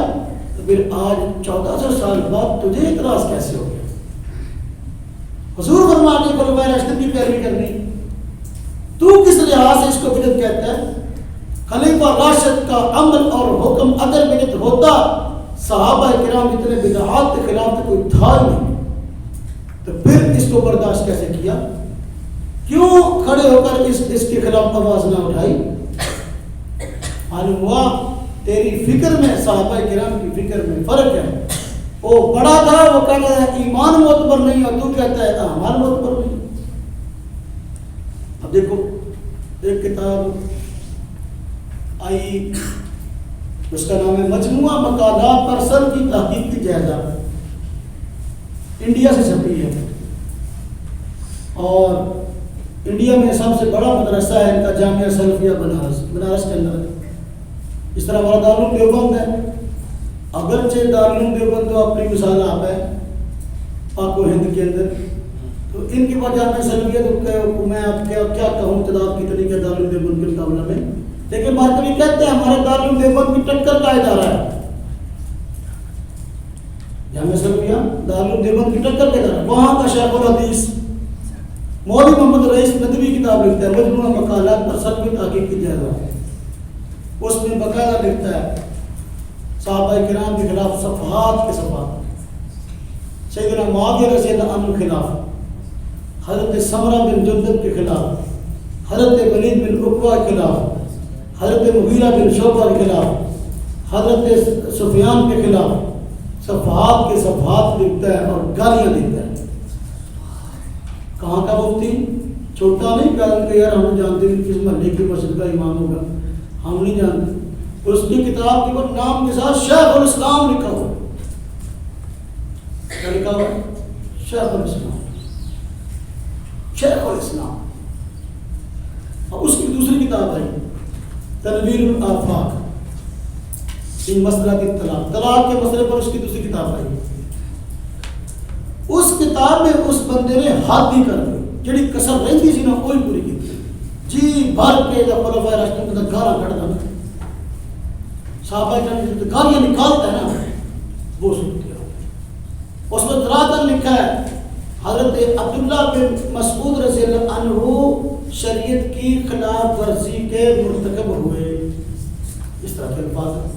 تو پھر آج 1400 سال بعد تجھے اعتراض کیسے ہو گیا؟ حضور فرماتے ہیں خلفائے راشدین کی پیروی کرنی, تو کس لحاظ سے اس کو بدعت کہتا ہے؟ خلیفہ راشد کا عمل اور حکم اگر بدعت ہوتا, صحابہ کرام اتنے بدعات کے خلاف تو کوئی تھا ہی نہیں, تو پھر اس کو برداشت کیسے کیا؟ کیوں کھڑے ہو کر اس کے خلاف آواز نہ اٹھائی؟ معلوم ہوا تیری فکر میں صحابہ کرام کی فکر میں فرق ہے. وہ بڑا تھا, وہ کہتا ہے ایمان معتبر نہیں, اور تو کہتا ہے اعمال معتبر نہیں. اب دیکھو ایک کتاب آئی, اس کا نام ہے مجموعہ مقالات پر سر کی تحقیق کی جائزہ, انڈیا سے چھپی ہے, اور انڈیا میں سب سے بڑا مدرسہ ہے ان کا جامعہ سلفیہ بنارس کے اندر. اس طرح ہمارا دارالعلوم دیوبند ہے, اگرچہ دارالعلوم دیوبند تو اپنی مثال آپ ہے پاک و ہند کے اندر, تو ان کے پاس جامعہ سلفیہ تو میں آپ کیا کہوں تعداد کتنی کے دارالعلوم دیوبند کے مقابلے میں, لیکن مارکوی کہتے ہیں ہمارے دارالعلوم دیوبند کی ٹکر کا ادارہ ہے. جامعہ سلفیہ دارالعلوم دیوبند کی ٹکر کا ادارہ, وہاں کا شیخ الحدیث مولوی محمد رئیس ندوی کتاب لکھتا ہے مجموعہ مقالات پر سر کی تحقیق کی جائزہ. اس میں باقاعدہ لکھتا ہے صحابہ کرام کے خلاف صفحات کے صفحات, سیدنا معاویہ رضی اللہ عنہ کے خلاف, حضرت سمرہ بن جندب کے خلاف, حضرت ولید بن عقبہ کے خلاف, حضرت مغیرہ بن شعبہ کے خلاف, حضرت سفیان کے خلاف صفحات کے صفحات لکھتا ہے اور گالیاں دیتا ہے. کہاں کا مفتی, چھوٹا نہیں کہا کہ یار ہم جانتے ہیں کس محلے کی مسجد کا امام ہوگا, ہم نہیں جانتے. اس کی کتاب کے اوپر نام کے ساتھ شیخ الاسلام لکھا ہوا, کیا لکھا ہوا؟ شیخ الاسلام, شیخ الاسلام. اور اس کی دوسری کتاب ہے تنویر الآفاق ان مسئلہ کی طلاق کے مسئلے پر اس کی دوسری کتاب آئی. اس کتاب میں اس بندے نے حد ہی کر دی, جڑی کسر رہتی سی نا کوئی پوری کی جی بھر کے جب خلفائے راشدین کا گالا کھڑتا نا, صحابہ کرام جو گالیاں نکالتا ہے نا وہ سنتے ہو. اس میں دراتن لکھا ہے حضرت عبداللہ بن مسعود رضی اللہ عنہ شریعت کی خلاف ورزی کے مرتکب ہوئے, اس طرح کے الفاظ ہیں.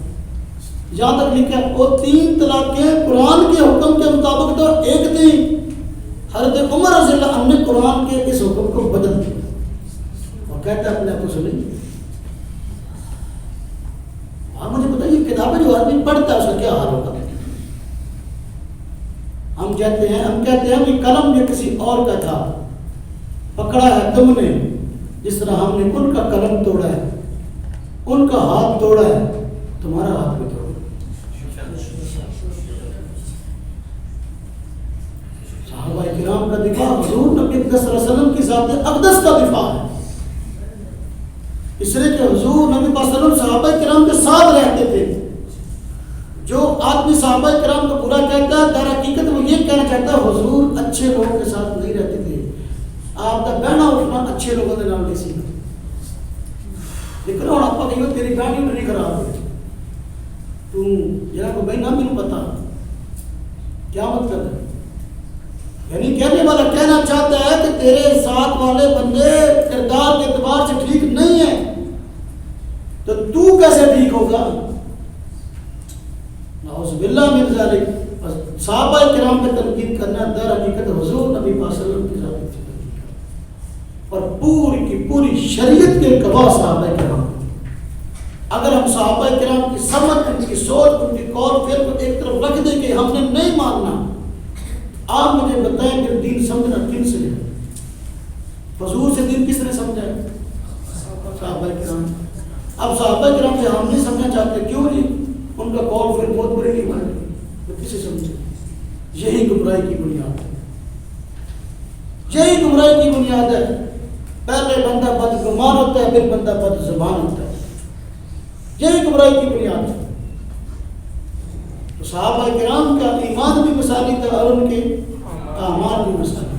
یہاں تک لکھا ہے وہ 3 طلاقیں قرآن کے حکم کے مطابق تو ایک تھی, حضرت عمر رضی اللہ عنہ نے قرآن کے اس حکم کو بدل دیا. اور کہتا ہے اپنے آپ کو سنیں, آپ مجھے بتائیے کتابیں جو آدمی پڑھتا ہے اس کا کیا حال ہوگا. ہم کہتے ہیں کہ قلم یہ کسی اور کا تھا, پکڑا ہے تم نے, جس طرح ہم نے ان کا قلم توڑا ہے, ان کا ہاتھ توڑا ہے, تمہارا ہاتھ بھی توڑا. صحابہ کرام کا دفاع حضور نبی صلی اللہ علیہ وسلم کی ذات اقدس کا دفاع ہے, اس لیے کہ حضور نبی صلی اللہ علیہ وسلم صحابہ کرام کے ساتھ رہتے تھے. جو آدمی صحابہ کرام کو برا کہتا ہے در حقیقت وہ یہ کہنا چاہتا ہے حضور اچھے لوگوں کے ساتھ نہیں رہتے تھے, آپ کا بہنا اٹھنا اچھے لوگوں کے نام نہیں سیکھا. لیکن اور آپ کا کہیں تیری بہنی نہیں خراب ہوئی, تم جناب کو بہنا بھی نہیں پتا کیا مطلب ہے. یعنی کہنے والا کہنا چاہتا ہے کہ تیرے ساتھ والے بندے کردار کے اعتبار سے ٹھیک نہیں ہیں, تو کیسے ٹھیک ہوگا؟ نعوذ باللہ من ذالک. صحابہ کرام پہ تنقید کرنا در حقیقت حضور نبی صلی اللہ علیہ وسلم کی ذات سے تنقید کرنا, اور پوری کی پوری شریعت کے گواہ صحابہ کرام. اگر ہم صحابہ کرام کی سمجھ, ان کی سوچ, ان کی قول فعل کو ایک طرف رکھ دیں کہ ہم نے نہیں ماننا, آپ مجھے بتائیں کہ دین سمجھنا کن سے ہے؟ حضور سے دین کس نے سمجھا ہے؟ صحابہ کرام. چاہتے. کیوں جی؟ ان کا قول پھر بہت بڑی نہیں مانے تو کسے سمجھے؟ یہی گمراہی کی بنیاد ہے. یہی گمراہی کی بنیاد ہے. پہلے بندہ بدگمان ہوتا ہے، پھر بندہ بد زبان ہوتا ہے. یہی گمراہی کی بنیاد ہے. تو صحابہ کرام کا ایمان بھی مثالی تھا اور ان کے اعمال بھی مثالی تھے.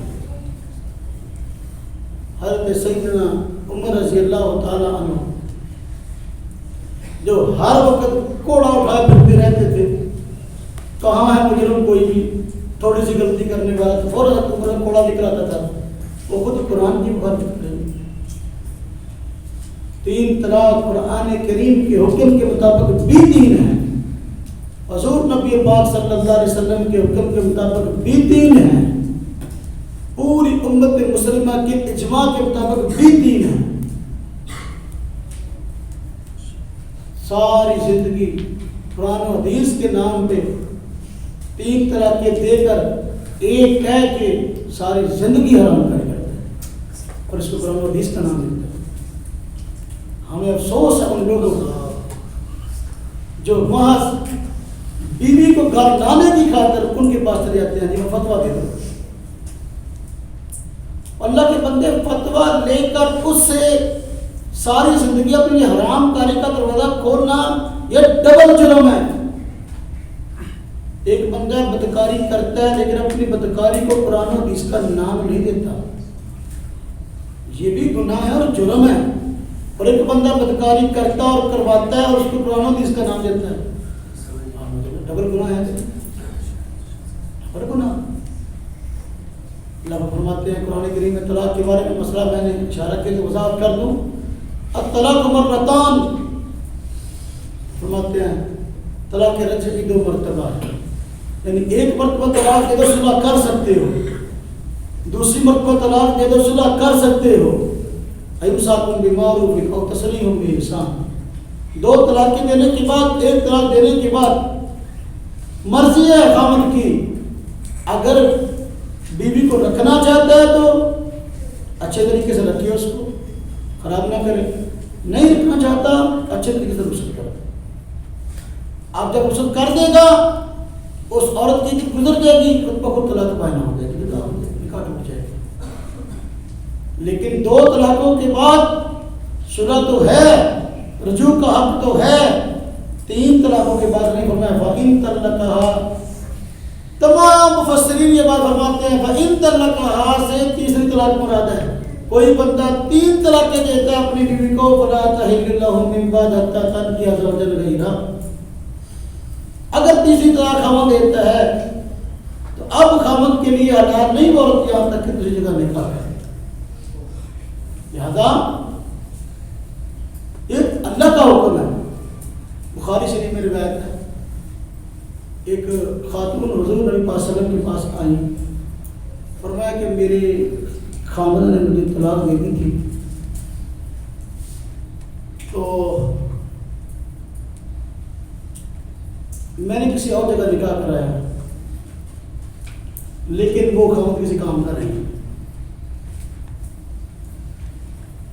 حضرت سیدنا عمر رضی اللہ تعالی عنہ جو ہر وقت کوڑا اٹھائے پھرتے رہتے تھے، کہاں ہے مجرم کوئی بھی تھوڑی سی غلطی کرنے والا تو فوراً عمر کوڑا نکلاتا تھا. وہ خود قرآن کی مخالفت کریں. 3 طلاق قرآن کریم کے حکم کے مطابق بھی 3 ہے. حضور نبی پاک صلی اللہ علیہ وسلم کے حکم کے مطابق بھی 3 ہے. پوری امت مسلمہ کے اجماع کے مطابق بھی 3 ہے. ساری زندگی قرآن و حدیث کے نام پہ 3 طرح کے دے کر ایک کہہ کے ساری زندگی حرام کر کرتے ہیں اور اس کو قرآن و حدیث کا نام دیتے ہیں. ہمیں افسوس ہے ان لوگوں کا جو محض بیوی کو گھر لانے کی خاطر ان کے پاس چلے جاتے ہیں. جی میں فتویٰ دے دوں. اللہ کے بندے فتویٰ لے کر اس سے ساری زندگی اپنی حرام کاری کا دروازہ کھولنا یہ ڈبل جرم ہے. ایک بندہ بدکاری کرتا ہے لیکن اپنی بدکاری کو قرآن و حدیث کا نام نہیں دیتا، یہ بھی گناہ ہے اور جرم ہے. اور ایک بندہ بدکاری کرتا اور کرواتا ہے اور اس کو قرآن و حدیث کا نام دیتا ہے، ڈبل گناہ ہے. ڈبل گناہ. اللہ فرماتے ہیں قرآن کریم میں طلاق کے بارے میں مسئلہ میں نے اشارہ کیا تو وضاحت کر دوں. الطلاق مرتان، فرماتے ہیں طلاق رجعی 2 مرتبہ ہے. یعنی ایک مرتبہ طلاق دے دو صلح کر سکتے ہو، دوسری مرتبہ طلاق دے دو صلح کر سکتے ہو. امساکم بمعروف او تسریح باحسان. 2 طلاقیں دینے کے بعد، 1 طلاق دینے کے بعد مرضی ہے خاوند کی، اگر بیوی کو رکھنا چاہتا ہے تو اچھے طریقے سے رکھیے، اس کو خراب نہ کرے. نہیں رکھنا چاہتا اچھے طریقے سے رخصت کرے. آپ جب رخصت کر دے گا اس عورت کی گزر جائے گی، خود بخود طلاق پائنا ہو جائے گی، نکاح ٹوٹ جائے گا. لیکن 2 طلاقوں کے بعد صلح تو ہے، رجوع کا حق تو ہے. 3 طلاقوں کے بعد نہیں فرمایا فَإِن طَلَّقَهَا. تمام مفسرین یہ بات فرماتے ہیں فَإِن طَلَّقَهَا سے تیسری طلاق مراد ہے. کوئی بندہ 3 طلاقیں دیتا ہے اپنی بیوی کو، فَلَا تَحِلُّ لَهُ مِن بَعْدُ حَتَّىٰ تَنكِحَ زَوْجًا غَيْرَهُ. اگر تیسری طلاق خاوند دیتا ہے تو اب خاوند کے لیے حلال نہیں عورت یہاں تک کہ دوسری جگہ نکاح ہے. لہذا یہ اللہ کا حکم ہے. بخاری شریف میں روایت ہے، ایک خاتون حضور نبی پاک صلی اللہ علیہ وسلم کے پاس آئی، فرمایا کہ میرے خاوند نے مجھے طلاق دے دی تھی تو میں نے کسی اور جگہ نکاح کرایا، لیکن وہ خاوند کسی کام کر رہی ہے،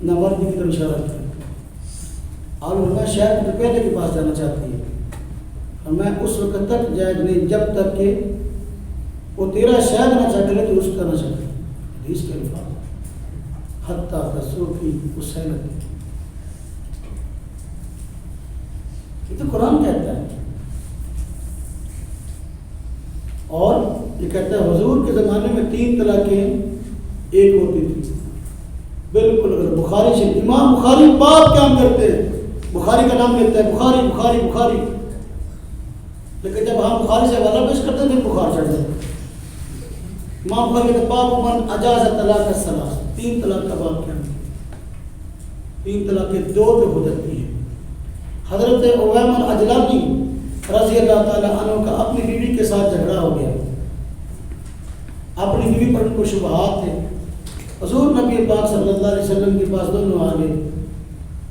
نامردی کی طرف اشارہ کیا. اور میں شہر کے پہلے کے پاس جانا چاہتی ہے اور میں اس وقت تک جائز نہیں جب تک کہ وہ تیرا شہد نہ چکھے تو اس کا نہ چکھے. حدیث کے الفاظ حتیٰ تصوفی حسینت. یہ تو قرآن کہتا ہے. اور یہ کہتا ہے حضور کے زمانے میں 3 طلاقیں ایک ہوتی تھی. بالکل. اگر بخاری سے امام بخاری باب کام کرتے ہیں، بخاری کا نام لیتا ہے بخاری بخاری بخاری، لیکن جب ہم بخاری سے حوالہ پیش کرتے ہیں پھر بخار چڑھ جاتا ہے. امام بخاری کے باب من اجاز طلاق الثلاث، 3 طلاق کا باب کیا ہے. 3 طلاقیں 2 پہ ہو جاتی ہیں. حضرت عویمر اجلانی رضی اللہ تعالیٰ عنہ کا اپنی بیوی کے ساتھ جھگڑا ہو گیا. اپنی بیوی پر ان کو شبہات تھے. حضور نبی پاک صلی اللہ علیہ وسلم کے پاس دونوں آ گئے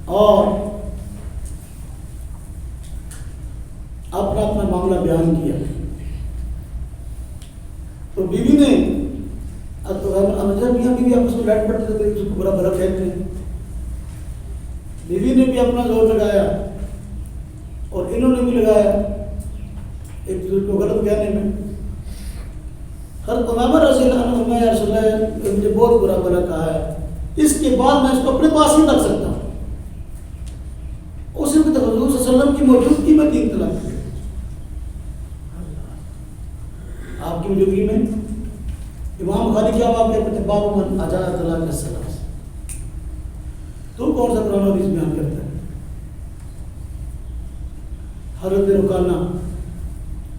اور اپنا اپنا معاملہ بیان کیا. تو بیوی نے بیوی آپس میں بیٹھ پڑتے تھے، اس کو برا بھلا کہتے ہیں. بیوی نے بھی اپنا زور لگایا اور انہوں نے بھی لگایا ایک دوسرے کو غلط کہنے میں. حضرت عمر رضی اللہ عنہ فرمایا یا رسول اللہ مجھے بہت برا بلا کہا ہے, اس کے بعد میں اس کو اپنے پاس نہیں رکھ سکتا. اس وقت حضور صلی اللہ علیہ وسلم کی موجودگی میں 3 طلاق دی. آپ کی موجودگی میں امام بخاری کیا باب کہتے ہیں باب من اجاز طلاق الثلاث. تو کون سا قرآن حدیث بیان کرتا ہے؟ حضرت رکانہ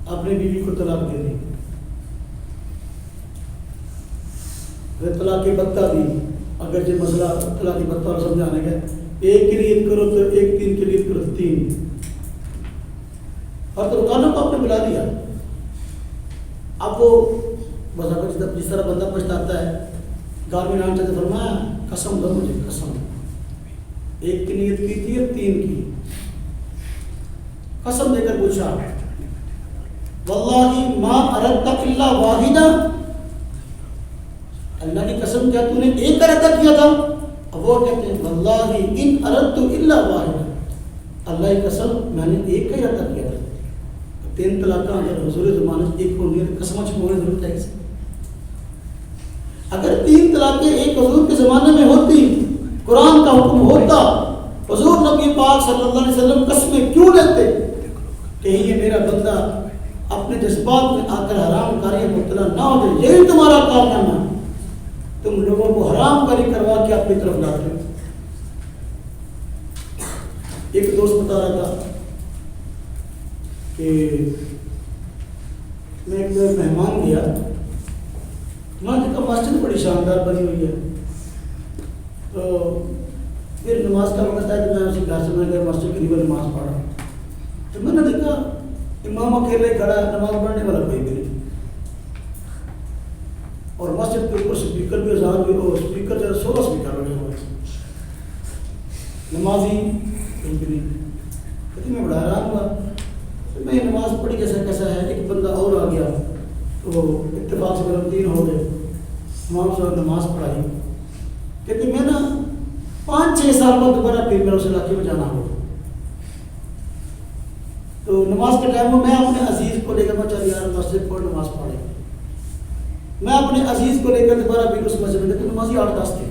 اپنی بیوی کو طلاق دے دی, پھر طلاق بتہ دی. اگر یہ مسئلہ طلاق بتہ اور سمجھانے کا ایک کے لیے کرو تو ایک, 3 کے لیے کرو 3. حضرت رکانہ کو آپ نے بلا دیا. اب وہ بس اگر جس طرح بندہ پچھتاتا ہے گھر میں نام چاہتے فرمایا قسم دو مجھے, قسم 1 کی نیت کی تھی 3 کی. قسم دے کر پوچھا واللہ ما اردت الا واحدہ, اللہ کی قسم کیا تو نے ایک ارادہ کیا تھا؟ اب وہ کہتے ہیں واللہ ان اردت الا واحدہ, اللہ کی قسم میں نے ایک ہی ارادہ کیا تھا. 3 طلاقاں اگر حضور زمانے سے ایک ہونے قسم چھوڑنے ضرورت ہے. اگر 3 طلاقیں ایک حضور کے زمانے میں ہوتی, قرآن کا حکم ہوتا, حضور نبی پاک صلی اللہ علیہ وسلم قسمیں کیوں لیتے کہ یہ میرا بندہ اپنے جذبات میں آ کر حرام کاری مبتلا نہ ہو جائے. یہی تمہارا کارنامہ ہے, تم لوگوں کو حرام کاری کروا کے اپنی طرف لاتے ہو. ایک دوست بتا رہا تھا کہ میں ایک مہمان گیا, مسجد کا مسجد بڑی شاندار بنی ہوئی ہے, تو پھر نماز کا وقت ہے تو میں اسی گھر سے میں گیا مسجد کے لیے نماز پڑھا. تو میں نے دیکھا امام اکیلے کھڑا ہے, نماز پڑھنے والا کوئی بھی نہیں, اور مسجد کے اوپر اسپیکر بھی اذان بھی ہو, اسپیکر جو 16 اسپیکر لگے ہوئے, نمازی کوئی بھی نہیں. کہتے میں بڑا حیران ہوا. میں یہ نماز پڑھی جیسا کیسا ہے, ایک بندہ اور آ گیا تو اتفاق سے میرا 3 ہو گئے, امام صاحب نماز پڑھائی. کہتے میں نا 5-6 سال بعد دوبارہ پھر میرا اس علاقے میں جانا ہوگا. تو نماز کے ٹائم میں اپنے عزیز کو لے کر میں چل یار مسجد کو نماز پڑھے, میں اپنے عزیز کو لے کر دوبارہ پھر اس مسجد میں گیا. تو نمازی 8-10 تھے,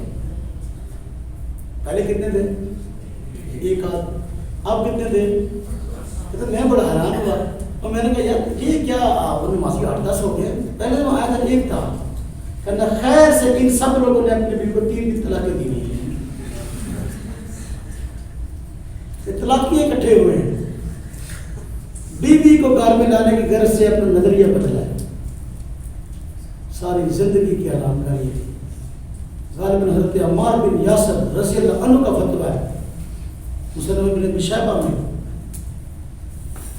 پہلے کتنے تھے؟ 1 آدھ. اب کتنے تھے؟ تو میں بڑا حیران ہوا, اور میں نے کہا یار یہ کیا آپ نمازی 8-10 ہو گئے, پہلے تو آیا تھا 1 تھا. کہنا خیر سے ان سب لوگوں نے اپنے بیوی کو 3 طلاقیں دی ہوئی ہیں, طلاقیں اکٹھے ہوئے ہیں. بیوی کو گھر میں لانے کی غرض سے اپنا نظریہ بدلا ہے, ساری زندگی کی حرام کاری ہے. غالباً حضرت عمار بن یاسر رضی اللہ عنہ کا فتویٰ ہے مسلم بن ابی شیبہ میں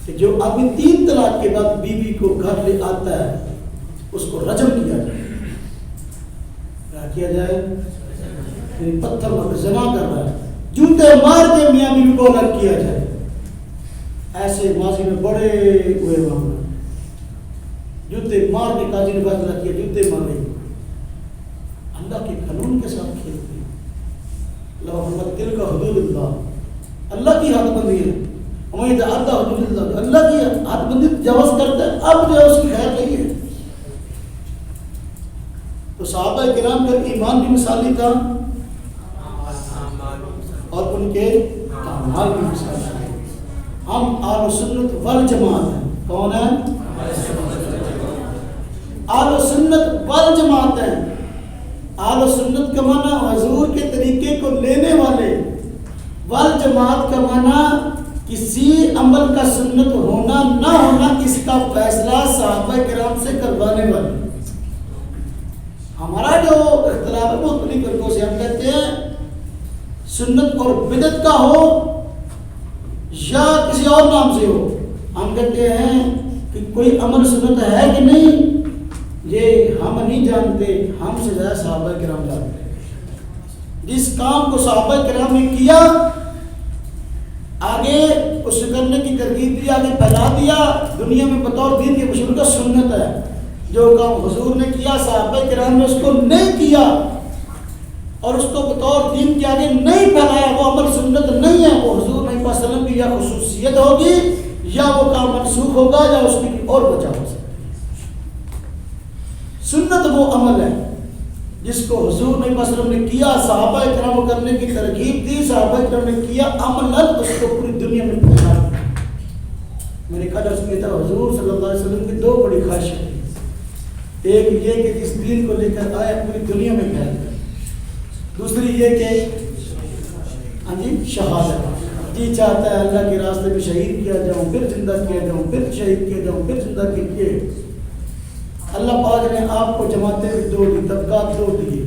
کہ جو آدمی 3 طلاق کے بعد بیوی کو گھر لے آتا ہے اس کو رجم کیا جائے. کیا کیا جائے؟ پتھر مار کے زنا کر رہا ہے, جوتے مار کے میاں بیوی کو الگ کیا جائے. ایسے ماضی میں بڑے ہوئے معاملہ, جوتے مار کے قاضی نے فیصلہ کیا جوتے مارے. اللہ کے قانون کے ساتھ کھیلتے ہیں. اللہ دل کا حدود اللہ, اللہ کی حد بندی ہے. ہمیں حدود اللہ, اللہ کی حد بندی تجاوز کرتا ہے, اب جو ہے اس کی خیر نہیں ہے. تو صحابہ کرام کا ایمان بھی مثالی تھا اور ان کے اعمال بھی مثالی تھا. ہم اہل سنت والجماعت ہیں. کون ہیں؟ اہل سنت والجماعت ہیں. اہل سنت کا معنی حضور کے طریقے کو لینے والے, والجماعت کا معنی کسی عمل کا سنت ہونا نہ ہونا اس کا فیصلہ صحابہ کرام سے کروانے والے. ہمارا جو اختلاف ہے مختلف فرقوں سے, ہم کہتے ہیں سنت اور بدعت کا ہو یا کسی اور نام سے ہو, ہم کہتے ہیں کہ کوئی عمل سنت ہے کہ نہیں یہ ہم نہیں جانتے, ہم سے زیادہ صحابہ کرام جانتے ہیں. جس کام کو صحابہ کرام نے کیا آگے اس کرنے کی ترغیب دی, آگے پھیلا دیا, دنیا میں بطور دین کے مشہور کا سنت ہے. جو کام حضور نے کیا صحابہ کرام نے اس کو نہیں کیا اور اس کو بطور دین کے آگے نہیں پھیلایا, وہ عمل سنت نہیں ہے, وہ حضور نہیں علیہ وسلم کی یا خصوصیت ہوگی یا وہ کام منسوخ ہوگا یا اس کی اور وجہ ہو سکتی ہے۔ سنت وہ عمل ہے جس کو حضور نبی صلی اللہ علیہ وسلم نے کیا، صحابہ کرام کو کرنے کی ترغیب دی، صحابہ کرام نے کیا، عملاً اس کو پوری دنیا میں پھیلا دیا۔ میں نے کہا اس تھا حضور صلی اللہ علیہ وسلم کی دو بڑی خواہشیں تھیں، ایک یہ کہ جس دین کو لے کر آئے پوری دنیا میں پھیل گئے، دوسری یہ کہ ہاں جی شہادت، جی چاہتا ہے اللہ کے راستے میں شہید کیا جاؤں، پھر زندہ کیا جاؤں، پھر شہید کیا جاؤں، پھر زندہ کیے۔ اللہ پاک نے آپ کو جماعتیں بھی دو دی، طبقات دو دیے،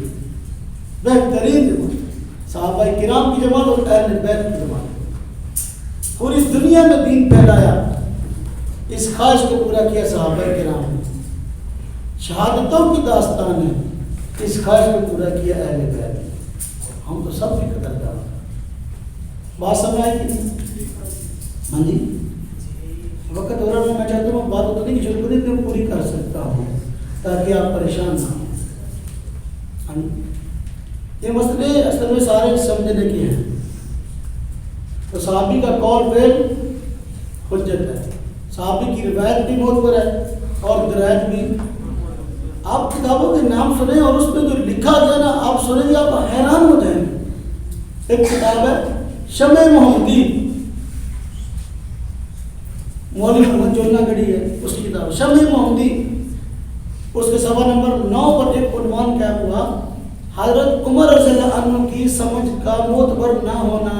بہترین جماعت صحابہ کرام کی جماعت اور اہل بیت کی جماعت، پوری دنیا میں دین پھیلایا۔ اس خواہش کو پورا کیا صحابہ کرام نے، شہادتوں کی داستان ہے، اس خواہش کو پورا کیا اہل بیت۔ ہم تو سب کی قدر دار، بات سمجھ آئی کہ ہاں جی وقت ہو رہا ہے، میں چاہتا ہوں بات اتنی کی ضرورت ہے کہ پوری کر سکتا ہوں تاکہ آپ پریشان نہ ہوں۔ یہ مسئلے اصل میں سارے سمجھنے کے ہیں۔ تو صحابی کا قول فعل حجت ہے، صحابی کی روایت بھی معتبر ہے اور درایت بھی۔ آپ کتابوں کے نام سنیں اور اس میں جو لکھا گیا نا آپ سنیں گے آپ حیران ہو جائیں گے۔ ایک کتاب ہے شمع محمدی، مولوی محمد جولنا گڑھی ہے اس کی کتاب شمع محمدی، اس کے صفحہ نمبر 9 پر ایک عنوان کیا ہوا، حضرت عمر رضی اللہ عنہ کی سمجھ کا معتبر نہ ہونا۔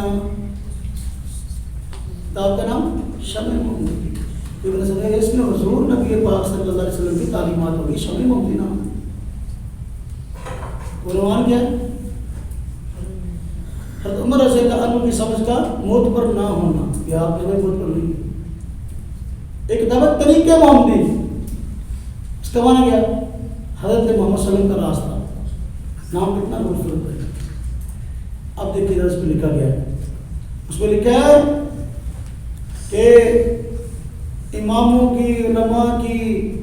کتاب کا نام شمع محمدی، اس میں حضور نبی پاک صلی اللہ علیہ وسلم کی تعلیمات ہوگی، شمع محمدی نام۔ عنوان کیا ہے؟ حضرت عمر رضی اللہ عنہ کی سمجھ کا معتبر نہ ہونا، یہ آپ نے معتبر نہیں۔ ایک دعوت طریق محمدی، اس کا معنی کیا؟ حضرت محمد صلی اللہ علیہ وسلم کا راستہ، نام کتنا خوبصورت ہے۔ اب دیکھیے اس میں لکھا گیا ہے، اس میں لکھا ہے کہ اماموں کی، علماء کی،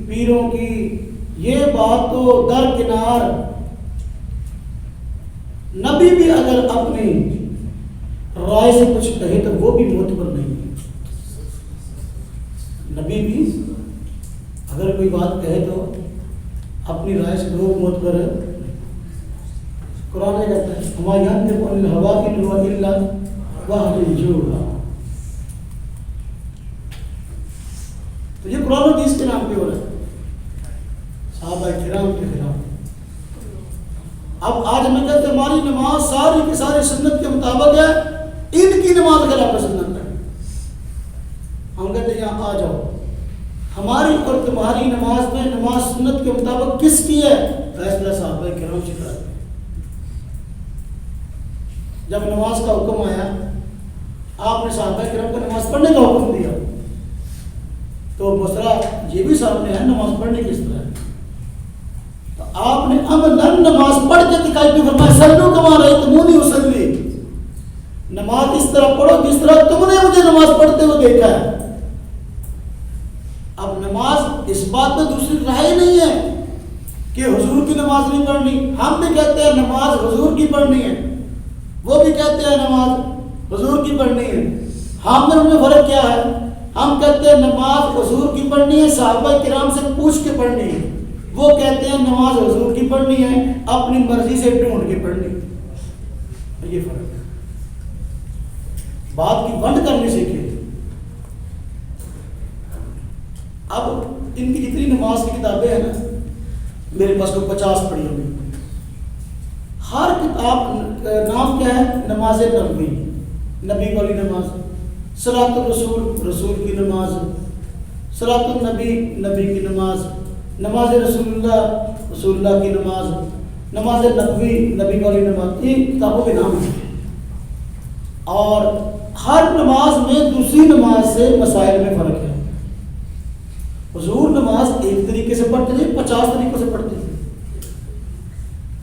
پیروں کی یہ بات تو درکنار، نبی بھی اگر اپنی رائے سے کچھ کہے تو وہ بھی معتبر نہیں ہے۔ نبی بھی اگر کوئی بات کہے تو اپنی رائے سے وہ معتبر ہے۔ قرآن کہتا ہے ہما ینطق عن الہویٰ ان ہوا الا وحی یوحیٰ۔ تو یہ قرآن و حدیث کے نام پہ ہو رہا ہے، صحابہ کرام کے خلاف۔ اب آج ہمیں کہتے ہیں ہماری نماز ساری کی ساری سنت کے مطابق ہے، ان کی نماز خلاف سنت ہے۔ ہم کہتے ہیں یہاں آ جاؤ، ہماری اور تمہاری نماز میں نماز سنت کے مطابق کس کی ہے؟ فیصلہ صحابہ کرام سے کرا۔ جب نماز کا حکم آیا، آپ نے صحابہ کرام کو نماز پڑھنے کا حکم دیا، تو مسئلہ یہ بھی سامنے ہے نماز پڑھنے کس طرح ہے۔ تو آپ نے عملاً نماز پڑھ کے دکھائی دی، فرمایا صلو کما رأیتمونی اصلی، نماز اس طرح پڑھو جس طرح تم نے مجھے نماز پڑھتے ہوئے دیکھا ہے۔ اب نماز اس بات میں دوسری رائے نہیں ہے کہ حضور کی نماز نہیں پڑھنی، ہم بھی کہتے ہیں نماز حضور کی پڑھنی ہے، وہ بھی کہتے ہیں نماز حضور کی پڑھنی ہے۔ ہم دونوں میں فرق کیا ہے؟ ہم کہتے ہیں نماز حضور کی پڑھنی ہے، صحابہ کرام سے پوچھ کے پڑھنی ہے، وہ کہتے ہیں نماز حضور کی پڑھنی ہے، اپنی مرضی سے ڈھونڈ کے پڑھنی ہے۔ یہ فرق ہے، بات کی ونڈ کرنے سے کیا۔ اب ان کی جتنی نماز کی کتابیں ہیں نا، میرے پاس کو 50 پڑھی ہوئی، ہر کتاب نام کیا ہے؟ نماز نبوی، نبی والی نماز، صلاۃ الرسول، رسول کی نماز، صلاۃ النبی، نبی کی نماز، نماز رسول اللہ، رسول اللہ کی نماز، نماز نبوی، نبی والی نماز، یہ کتابوں کے نام ہیں۔ اور ہر نماز میں دوسری نماز سے مسائل میں فرق ہے۔ حضور نماز ایک طریقے سے پڑھتے تھے، 50 طریقوں سے پڑھتے تھے۔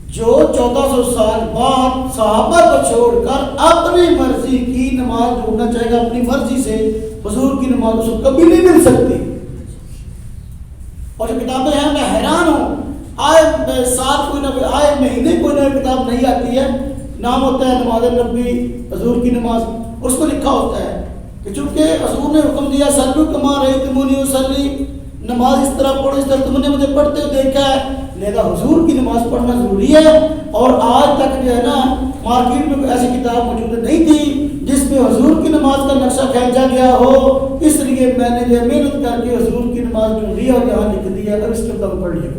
جو 1400 سال بعد صحابہ کو چھوڑ کر اپنی مرضی کی نماز ڈھونڈنا چاہے گا، اپنی مرضی سے حضور کی نماز اس کو کبھی نہیں مل سکتی۔ اور جو کتابیں ہیں میں حیران ہوں، آئے ساتھ کوئی نہ آئے مہینے کوئی نئی کتاب نہیں آتی ہے، نام ہوتا ہے نماز نبی، حضور کی نماز، اس کو لکھا ہوتا ہے کہ چونکہ حضور نے حکم دیا صلو کما رأیتمونی اصلی، نماز اس طرح پڑھو اس طرح تم نے مجھے پڑھتے ہوئے دیکھا ہے، لہذا حضور کی نماز پڑھنا ضروری ہے۔ اور آج تک جو ہے نا مارکیٹ میں کوئی ایسی کتاب موجود نہیں تھی جس میں حضور کی نماز کا نقشہ کھینچا گیا ہو، اس لیے میں نے جو محنت کر کے حضور کی نماز ڈھونڈ لی اور یہاں لکھ دیا اور اس کے اوپر پڑھ لیا۔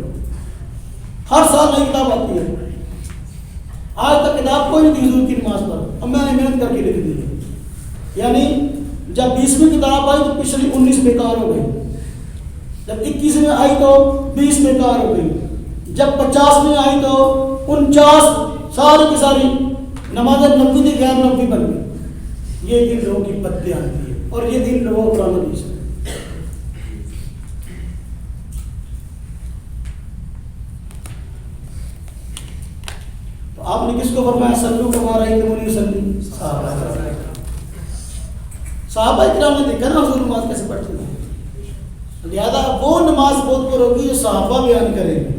ہر سال نئی کتاب آتی ہے، آج تک کتاب کوئی نہیں تھی حضور کی نماز پر، اب میں نے محنت کر کے لکھ دی ہے۔ یعنی جب 20ویں کتاب آئی تو پچھلی 19 بیکار ہو گئی، جب 21 میں آئی تو 20 بیکار ہو گئی، جب 50 میں آئی تو 49 ساری کی ساری نماز نبی کی غیر نبی بن گئی۔ یہ ان لوگوں کی بددیانتی ہے اور یہ ان لوگوں کو قرآن حدیث ہے۔ تو آپ نے کس کو فرمایا صلو کما رأیتمونی اصلی؟ صحابہ کرام نے دیکھا نا حضور نماز کیسے پڑھتے ہیں، لہذا وہ نماز بہت پر ہوگی جو صحابہ بیان کریں گے۔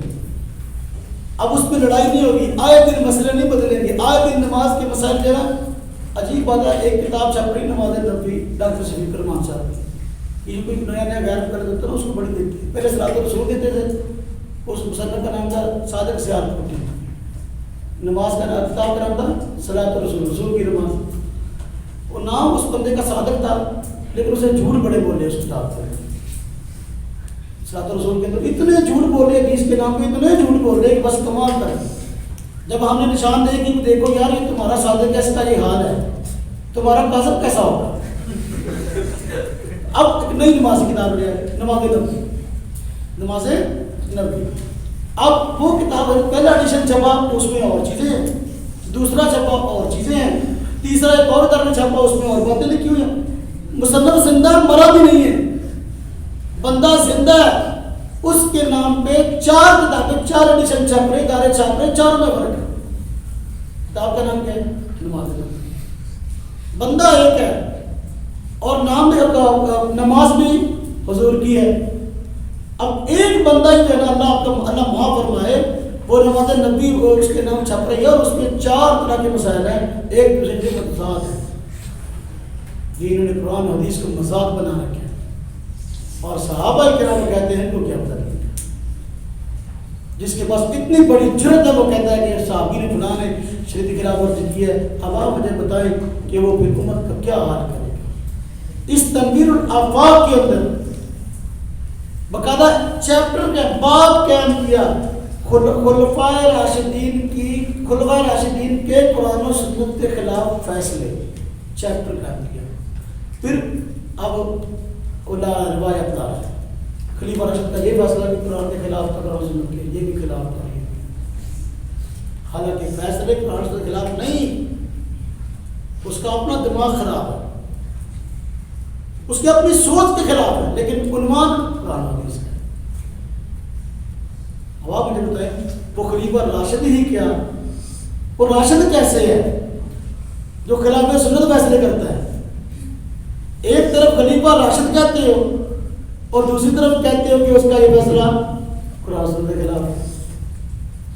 اب اس پہ لڑائی نہیں ہوگی، آئے دن مسئلے نہیں بدلیں گے، آئے دن نماز کے مسائل جو ہے عجیب بات ہے۔ ایک کتاب چھپ رہی نماز نبی ڈاکٹر شفیق رحمان صاحب، یہ کوئی نیا نیا غیر کر دیتا ہے اس کو بڑی دیتی ہے، پہلے صلاۃ الرسول دیتے تھے، اس مصنف کا نام تھا صادق سیال کوٹی، نماز کا کتاب کا نام تھا صلاۃ الرسول، رسول کی نماز۔ وہ نام اس بندے کا صادق تھا لیکن اسے جھوٹ بڑے بولے اس کتاب سے، صلاۃ الرسول کے اندر اتنے جھوٹ بولے، حدیث کے نام پہ اتنے جھوٹ بولے کہ بس کمال کر۔ جب ہم نے نشان دے کہ دیکھو یار یہ تمہارا صادق کیسے کا یہ حال ہے، تمہارا کاذب کیسا ہوگا۔ اب ایک نئی نماز کی کتاب لے آئے، نماز نبی، نماز نبی۔ اب وہ کتاب پہلا ایڈیشن چھپا اس میں اور چیزیں ہیں، دوسرا چھپا اور چیزیں ہیں، تیسرا ایک اور طرح چھپا اس میں اور باتیں لکھی ہوئی ہیں۔ مصنف زندہ مرا بھی نہیں ہے، بندہ زندہ ہے، اس کے نام پہ 4 کتابیں 4 ایڈیشن چھپ رہے، ادارے چھاپ رہے، 4 میں فرق ہے۔ کتاب کا نام کیا ہے؟ نماز نبی۔ بندہ ایک ہے اور نام نماز بھی حضور کی ہے۔ اب ایک بندہ ہی جو ہے نا اللہ معاف فرمائے، وہ نماز نبی اس کے نام چھپ رہی ہے اور اس میں 4 طرح کے مسائل ہیں، ایک دوسرے کے متضاد ہے۔ جنہوں نے قرآن حدیث کو مذاق بنا رکھا ہے اور صحابہ کرام کہتے ہیں تو کیا پتہ نہیں، جس کے پاس اتنی بڑی جرت ہے وہ کہتا ہے کہ صحابی نے فلاں نے شریعت کی خلاف ورزی کی ہے، اب آپ مجھے بتائیں کہ وہ پھر امت کا کیا حال کرے گا۔ اس تنویر الافاق کے اندر باقاعدہ چیپٹر کے باب قائم کیا، خلفائے راشدین کے قرآن و سنت کے خلاف فیصلے، چیپٹر قائم کیا۔ پھر اب روایت دار ہے، خلیفہ راشد کا یہ فیصلہ بھی قرآن کے خلاف تھا، قرآن سنت کے یہ بھی خلاف تھا، حالانکہ فیصلے قرآن سنت کے خلاف نہیں، اس کا اپنا دماغ خراب ہے، اس کی اپنی سوچ کے خلاف ہے، لیکن عنوان قرآن حدیث ہے۔ اب آپ مجھے بتائیں وہ خلیفہ راشد ہی کیا، وہ راشد کیسے ہے جو خلاف سنت فیصلے کرتا ہے؟ ایک طرف خلیفہ راشد کہتے ہو اور دوسری طرف کہتے ہو کہ اس کا یہ فیصلہ قرآن سنت کے خلاف ہے۔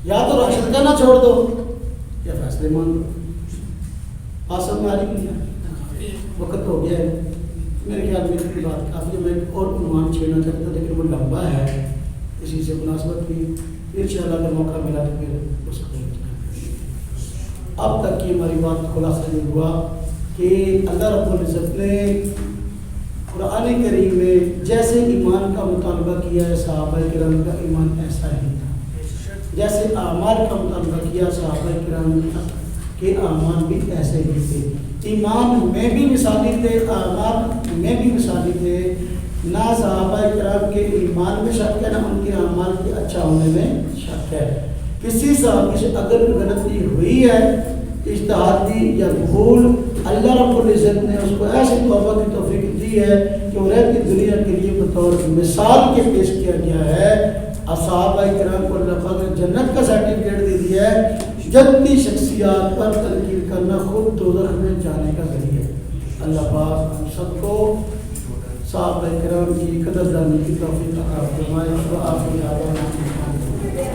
یا تو راشد کہنا چھوڑ دو یا فیصلے مان لو۔ آسم میں آ رہی ہے، وقت ہو گیا ہے، میرے خیال میں اتنی بات کافی ہے۔ میں ایک اور عنوان چھیڑنا چاہتا ہوں لیکن وہ لمبا ہے، اسی سے مناسبت کی انشاءاللہ اگر موقع ملا تو پھر اس کو اب تک کی ہماری بات خلاصہ یہ ہوا کہ اللہ رب العزت نے قرآن کریم میں جیسے ایمان کا مطالبہ کیا ہے صحابہ کرام کا ایمان ایسا ہی تھا، جیسے اعمال کا مطالبہ کیا صحابہ کرام کے اعمال بھی ایسے ہی تھے، ایمان میں بھی مثالی تھے، اعمال میں بھی مثالی تھے۔ نہ صحابہ کرام کے ایمان میں شک ہے نہ ان کے اعمال کے اچھا ہونے میں شک ہے۔ کسی صحابی سے اگر غلطی ہوئی ہے اجتہادی یا بھول، اللہ رب العزت نے اس کو ایسی توبہ کی توفیق دی ہے کہ وہ رہتی دنیا کے لیے بطور مثال کے پیش کیا گیا ہے۔ صحابہ کرام کو اللہ پاک نے جنت کا سرٹیفکیٹ دے دیا ہے، جنتی شخصیات پر تنقید کرنا خود دوزخ میں جانے کا ذریعہ ہے۔ اللہ پاک ہم سب کو صحابہ کرام کی قدر دانی کی توفیق عطا فرمائے۔